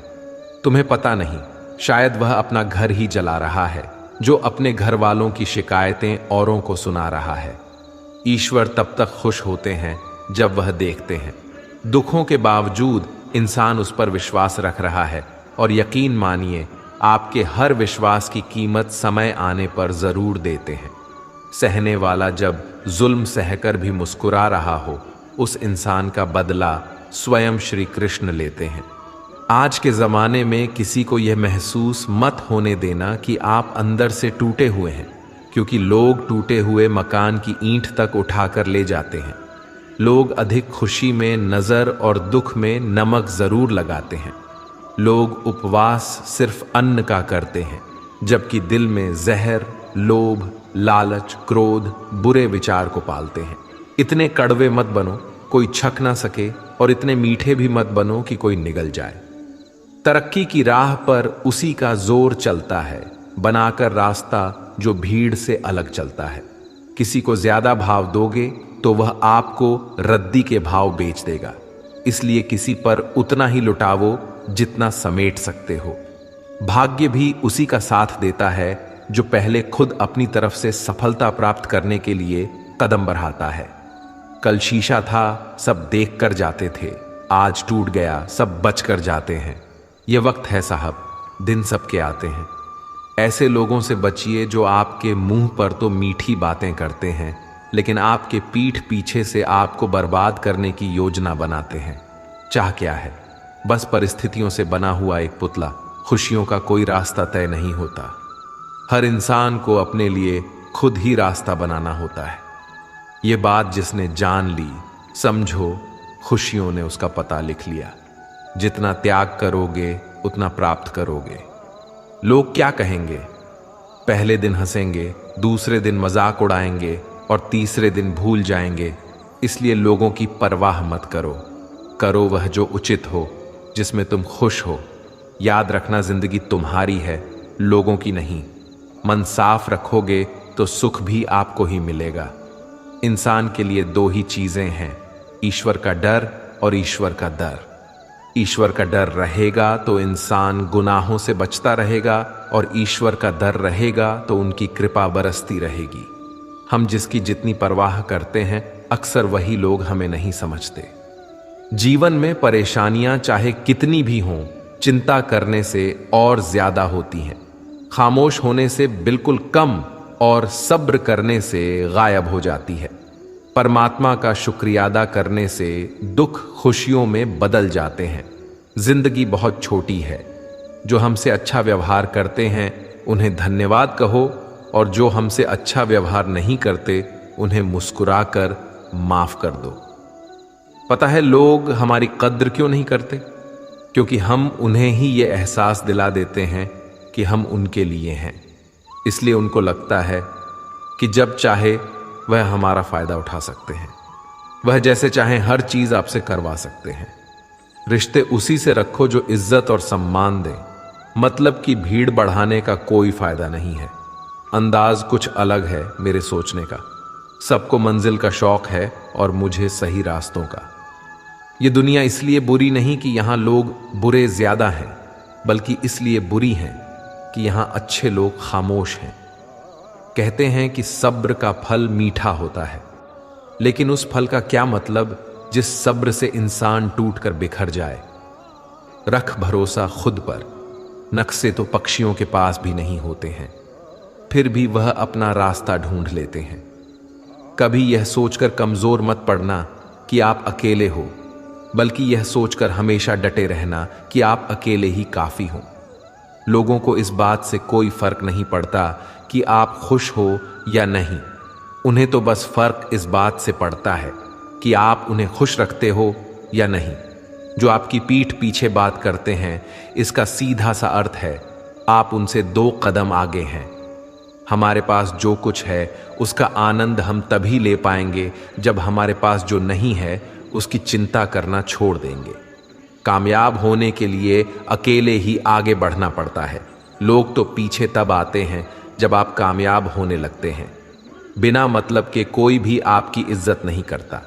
तुम्हें पता नहीं, शायद वह अपना घर ही जला रहा है जो अपने घर वालों की शिकायतें औरों को सुना रहा है। ईश्वर तब तक खुश होते हैं जब वह देखते हैं दुखों के बावजूद इंसान उस पर विश्वास रख रहा है। और यकीन मानिए, आपके हर विश्वास की कीमत समय आने पर जरूर देते हैं। सहने वाला जब जुल्म सहकर भी मुस्कुरा रहा हो, उस इंसान का बदला स्वयं श्री कृष्ण लेते हैं। आज के ज़माने में किसी को यह महसूस मत होने देना कि आप अंदर से टूटे हुए हैं, क्योंकि लोग टूटे हुए मकान की ईंट तक उठाकर ले जाते हैं। लोग अधिक खुशी में नज़र और दुख में नमक ज़रूर लगाते हैं। लोग उपवास सिर्फ अन्न का करते हैं, जबकि दिल में जहर, लोभ, लालच, क्रोध, बुरे विचार को पालते हैं। इतने कड़वे मत बनो कोई छक ना सके, और इतने मीठे भी मत बनो कि कोई निगल जाए। तरक्की की राह पर उसी का जोर चलता है, बनाकर रास्ता जो भीड़ से अलग चलता है। किसी को ज्यादा भाव दोगे तो वह आपको रद्दी के भाव बेच देगा। इसलिए किसी पर उतना ही लुटावो जितना समेट सकते हो। भाग्य भी उसी का साथ देता है जो पहले खुद अपनी तरफ से सफलता प्राप्त करने के लिए कदम बढ़ाता है। कल शीशा था, सब देख कर जाते थे, आज टूट गया, सब बच कर जाते हैं। यह वक्त है साहब, दिन सबके आते हैं। ऐसे लोगों से बचिए जो आपके मुंह पर तो मीठी बातें करते हैं, लेकिन आपके पीठ पीछे से आपको बर्बाद करने की योजना बनाते हैं। चाह क्या है? बस परिस्थितियों से बना हुआ एक पुतला। खुशियों का कोई रास्ता तय नहीं होता। हर इंसान को अपने लिए खुद ही रास्ता बनाना होता है। ये बात जिसने जान ली, समझो खुशियों ने उसका पता लिख लिया। जितना त्याग करोगे उतना प्राप्त करोगे। लोग क्या कहेंगे? पहले दिन हंसेंगे, दूसरे दिन मजाक उड़ाएंगे और तीसरे दिन भूल जाएंगे। इसलिए लोगों की परवाह मत करो। करो वह जो उचित हो, जिसमें तुम खुश हो। याद रखना, जिंदगी तुम्हारी है, लोगों की नहीं। मन साफ रखोगे तो सुख भी आपको ही मिलेगा। इंसान के लिए दो ही चीजें हैं, ईश्वर का डर और ईश्वर का दर। ईश्वर का डर रहेगा तो इंसान गुनाहों से बचता रहेगा, और ईश्वर का डर रहेगा तो उनकी कृपा बरसती रहेगी। हम जिसकी जितनी परवाह करते हैं, अक्सर वही लोग हमें नहीं समझते। जीवन में परेशानियां चाहे कितनी भी हों, चिंता करने से और ज्यादा होती हैं। खामोश होने से बिल्कुल कम और सब्र करने से गायब हो जाती है। परमात्मा का शुक्रिया अदा करने से दुख खुशियों में बदल जाते हैं। जिंदगी बहुत छोटी है। जो हमसे अच्छा व्यवहार करते हैं उन्हें धन्यवाद कहो, और जो हमसे अच्छा व्यवहार नहीं करते उन्हें मुस्कुराकर माफ कर दो। पता है लोग हमारी कद्र क्यों नहीं करते? क्योंकि हम उन्हें ही ये एहसास दिला देते हैं कि हम उनके लिए हैं। इसलिए उनको लगता है कि जब चाहे वह हमारा फायदा उठा सकते हैं। वह जैसे चाहें हर चीज आपसे करवा सकते हैं। रिश्ते उसी से रखो जो इज्जत और सम्मान दे। मतलब की भीड़ बढ़ाने का कोई फायदा नहीं है। अंदाज कुछ अलग है मेरे सोचने का। सबको मंजिल का शौक है और मुझे सही रास्तों का। ये दुनिया इसलिए बुरी नहीं कि यहां लोग बुरे ज्यादा हैं, बल्कि इसलिए बुरी हैं कि यहां अच्छे लोग खामोश हैं। कहते हैं कि सब्र का फल मीठा होता है, लेकिन उस फल का क्या मतलब जिस सब्र से इंसान टूटकर बिखर जाए। रख भरोसा खुद पर। नक्शे तो पक्षियों के पास भी नहीं होते हैं, फिर भी वह अपना रास्ता ढूंढ लेते हैं। कभी यह सोचकर कमजोर मत पड़ना कि आप अकेले हो, बल्कि यह सोचकर हमेशा डटे रहना कि आप अकेले ही काफी हो। लोगों को इस बात से कोई फर्क नहीं पड़ता कि आप खुश हो या नहीं। उन्हें तो बस फर्क इस बात से पड़ता है कि आप उन्हें खुश रखते हो या नहीं। जो आपकी पीठ पीछे बात करते हैं, इसका सीधा सा अर्थ है आप उनसे 2 कदम आगे हैं। हमारे पास जो कुछ है उसका आनंद हम तभी ले पाएंगे जब हमारे पास जो नहीं है उसकी चिंता करना छोड़ देंगे। कामयाब होने के लिए अकेले ही आगे बढ़ना पड़ता है। लोग तो पीछे तब आते हैं जब आप कामयाब होने लगते हैं। बिना मतलब के कोई भी आपकी इज्जत नहीं करता।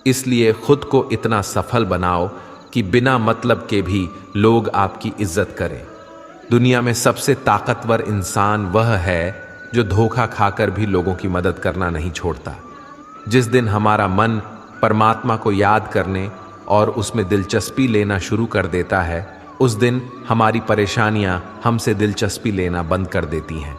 इसलिए खुद को इतना सफल बनाओ कि बिना मतलब के भी लोग आपकी इज्जत करें। दुनिया में सबसे ताकतवर इंसान वह है जो धोखा खाकर भी लोगों की मदद करना नहीं छोड़ता। जिस दिन हमारा मन परमात्मा को याद करने और उसमें दिलचस्पी लेना शुरू कर देता है, उस दिन हमारी परेशानियां हमसे दिलचस्पी लेना बंद कर देती हैं।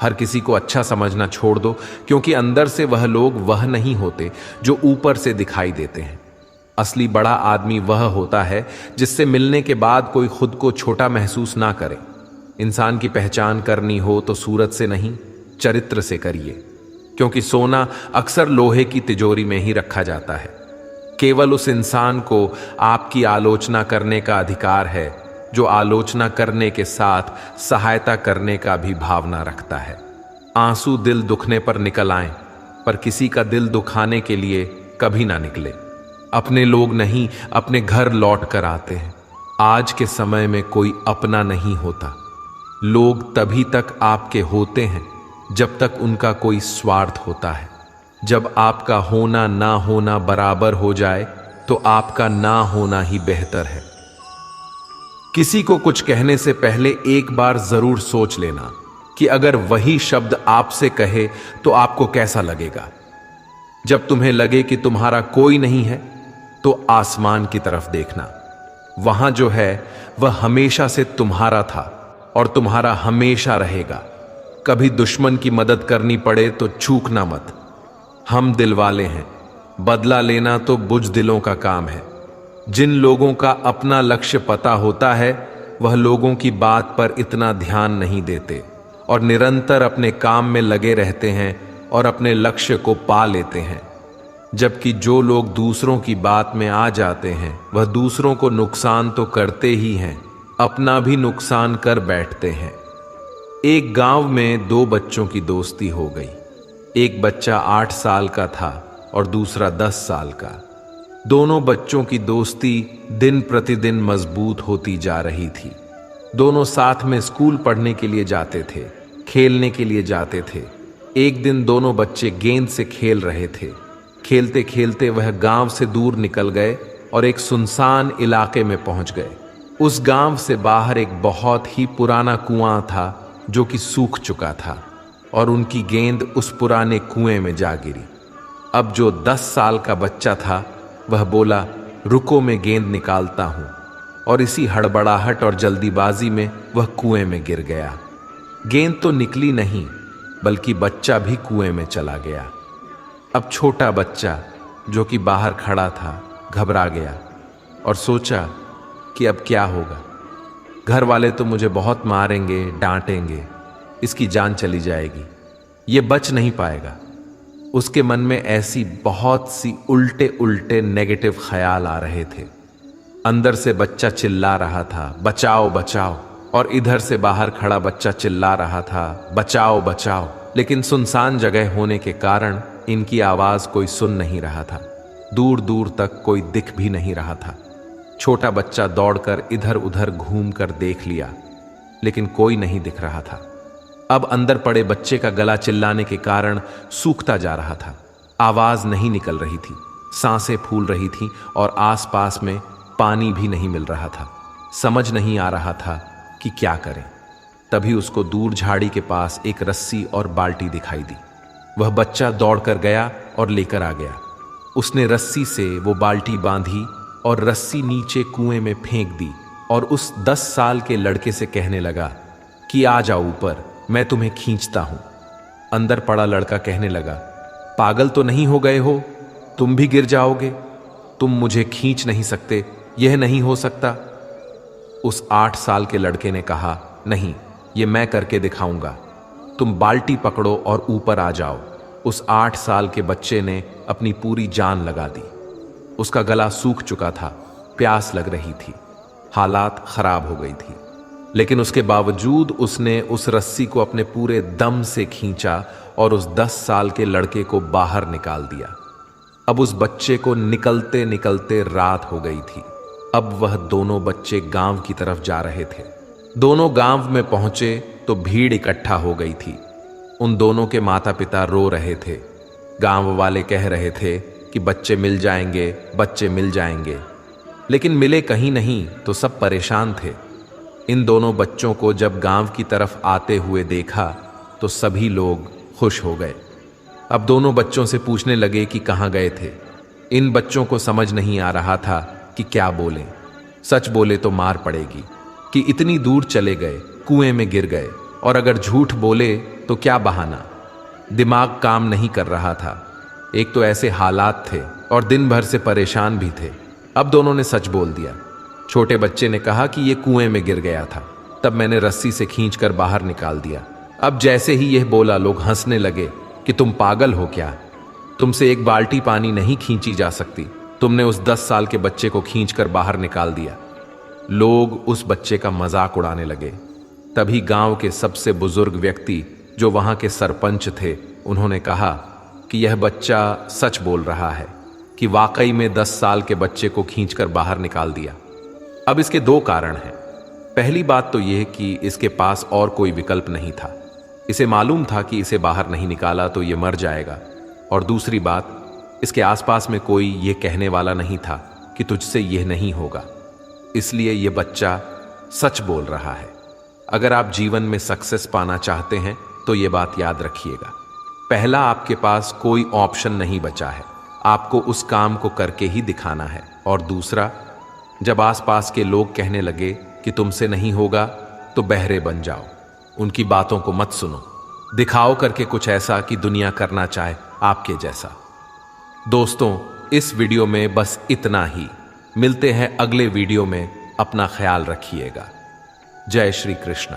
हर किसी को अच्छा समझना छोड़ दो, क्योंकि अंदर से वह लोग वह नहीं होते जो ऊपर से दिखाई देते हैं। असली बड़ा आदमी वह होता है जिससे मिलने के बाद कोई खुद को छोटा महसूस ना करे। इंसान की पहचान करनी हो तो सूरत से नहीं, चरित्र से करिए, क्योंकि सोना अक्सर लोहे की तिजोरी में ही रखा जाता है। केवल उस इंसान को आपकी आलोचना करने का अधिकार है जो आलोचना करने के साथ सहायता करने का भी भावना रखता है। आंसू दिल दुखने पर निकल आएं, पर किसी का दिल दुखाने के लिए कभी ना निकले। अपने लोग नहीं, अपने घर लौट कर आते हैं। आज के समय में कोई अपना नहीं होता। लोग तभी तक आपके होते हैं जब तक उनका कोई स्वार्थ होता है। जब आपका होना ना होना बराबर हो जाए तो आपका ना होना ही बेहतर है। किसी को कुछ कहने से पहले एक बार जरूर सोच लेना कि अगर वही शब्द आपसे कहे तो आपको कैसा लगेगा। जब तुम्हें लगे कि तुम्हारा कोई नहीं है तो आसमान की तरफ देखना। वहां जो है वह हमेशा से तुम्हारा था और तुम्हारा हमेशा रहेगा। कभी दुश्मन की मदद करनी पड़े तो चूकना मत। हम दिल वाले हैं, बदला लेना तो बुज़दिलों का काम है। जिन लोगों का अपना लक्ष्य पता होता है वह लोगों की बात पर इतना ध्यान नहीं देते और निरंतर अपने काम में लगे रहते हैं और अपने लक्ष्य को पा लेते हैं। जबकि जो लोग दूसरों की बात में आ जाते हैं वह दूसरों को नुकसान तो करते ही हैं, अपना भी नुकसान कर बैठते हैं। एक गांव में दो बच्चों की दोस्ती हो गई। एक बच्चा 8 साल का था और दूसरा 10 साल का। दोनों बच्चों की दोस्ती दिन प्रतिदिन मजबूत होती जा रही थी। दोनों साथ में स्कूल पढ़ने के लिए जाते थे, खेलने के लिए जाते थे। एक दिन दोनों बच्चे गेंद से खेल रहे थे। खेलते खेलते वह गांव से दूर निकल गए और एक सुनसान इलाके में पहुंच गए। उस गांव से बाहर एक बहुत ही पुराना कुआं था जो कि सूख चुका था और उनकी गेंद उस पुराने कुएं में जा गिरी। अब जो 10 साल का बच्चा था वह बोला, रुको मैं गेंद निकालता हूं, और इसी हड़बड़ाहट और जल्दीबाजी में वह कुएं में गिर गया। गेंद तो निकली नहीं बल्कि बच्चा भी कुएं में चला गया। अब छोटा बच्चा जो कि बाहर खड़ा था घबरा गया और सोचा कि अब क्या होगा। घर वाले तो मुझे बहुत मारेंगे, डांटेंगे, इसकी जान चली जाएगी, ये बच नहीं पाएगा। उसके मन में ऐसी बहुत सी उल्टे उल्टे नेगेटिव ख्याल आ रहे थे। अंदर से बच्चा चिल्ला रहा था, बचाओ बचाओ, और इधर से बाहर खड़ा बच्चा चिल्ला रहा था, बचाओ बचाओ। लेकिन सुनसान जगह होने के कारण इनकी आवाज कोई सुन नहीं रहा था। दूर दूर तक कोई दिख भी नहीं रहा था। छोटा बच्चा दौड़कर इधर उधर घूमकर देख लिया, लेकिन कोई नहीं दिख रहा था। अब अंदर पड़े बच्चे का गला चिल्लाने के कारण सूखता जा रहा था। आवाज नहीं निकल रही थी, सांसें फूल रही थीं और आसपास में पानी भी नहीं मिल रहा था। समझ नहीं आ रहा था कि क्या करें। तभी उसको दूर झाड़ी के पास एक रस्सी और बाल्टी दिखाई दी। वह बच्चा दौड़कर गया और लेकर आ गया। उसने रस्सी से वो बाल्टी बांधी और रस्सी नीचे कुएं में फेंक दी और उस 10 साल के लड़के से कहने लगा कि आ जाओ ऊपर, मैं तुम्हें खींचता हूं। अंदर पड़ा लड़का कहने लगा, पागल तो नहीं हो गए हो, तुम भी गिर जाओगे, तुम मुझे खींच नहीं सकते, यह नहीं हो सकता। उस 8 साल के लड़के ने कहा, नहीं, ये मैं करके दिखाऊंगा, तुम बाल्टी पकड़ो और ऊपर आ जाओ। उस 8 साल के बच्चे ने अपनी पूरी जान लगा दी। उसका गला सूख चुका था, प्यास लग रही थी, हालात खराब हो गई थी, लेकिन उसके बावजूद उसने उस रस्सी को अपने पूरे दम से खींचा और उस 10 साल के लड़के को बाहर निकाल दिया। अब उस बच्चे को निकलते निकलते रात हो गई थी। अब वह दोनों बच्चे गांव की तरफ जा रहे थे। दोनों गांव में पहुंचे तो भीड़ इकट्ठा हो गई थी। उन दोनों के माता पिता रो रहे थे। गांव वाले कह रहे थे कि बच्चे मिल जाएंगे, बच्चे मिल जाएंगे, लेकिन मिले कहीं नहीं तो सब परेशान थे। इन दोनों बच्चों को जब गांव की तरफ आते हुए देखा तो सभी लोग खुश हो गए। अब दोनों बच्चों से पूछने लगे कि कहाँ गए थे। इन बच्चों को समझ नहीं आ रहा था कि क्या बोलें। सच बोले तो मार पड़ेगी कि इतनी दूर चले गए, कुएं में गिर गए, और अगर झूठ बोले तो क्या बहाना। दिमाग काम नहीं कर रहा था। एक तो ऐसे हालात थे और दिन भर से परेशान भी थे। अब दोनों ने सच बोल दिया। छोटे बच्चे ने कहा कि ये कुएं में गिर गया था, तब मैंने रस्सी से खींचकर बाहर निकाल दिया। अब जैसे ही यह बोला लोग हंसने लगे कि तुम पागल हो क्या, तुमसे एक बाल्टी पानी नहीं खींची जा सकती, तुमने उस 10 साल के बच्चे को खींचकर बाहर निकाल दिया। लोग उस बच्चे का मजाक उड़ाने लगे। तभी गांव के सबसे बुजुर्ग व्यक्ति जो वहां के सरपंच थे, उन्होंने कहा कि यह बच्चा सच बोल रहा है कि वाकई में 10 साल के बच्चे को खींचकर बाहर निकाल दिया। अब इसके 2 कारण हैं। पहली बात तो यह कि इसके पास और कोई विकल्प नहीं था। इसे मालूम था कि इसे बाहर नहीं निकाला तो यह मर जाएगा, और दूसरी बात, इसके आसपास में कोई ये कहने वाला नहीं था कि तुझसे यह नहीं होगा, इसलिए यह बच्चा सच बोल रहा है। अगर आप जीवन में सक्सेस पाना चाहते हैं तो यह बात याद रखिएगा, पहला, आपके पास कोई ऑप्शन नहीं बचा है, आपको उस काम को करके ही दिखाना है। और दूसरा, जब आसपास के लोग कहने लगे कि तुमसे नहीं होगा तो बहरे बन जाओ, उनकी बातों को मत सुनो, दिखाओ करके कुछ ऐसा कि दुनिया करना चाहे आपके जैसा। दोस्तों, इस वीडियो में बस इतना ही। मिलते हैं अगले वीडियो में, अपना ख्याल रखिएगा। जय श्री कृष्ण।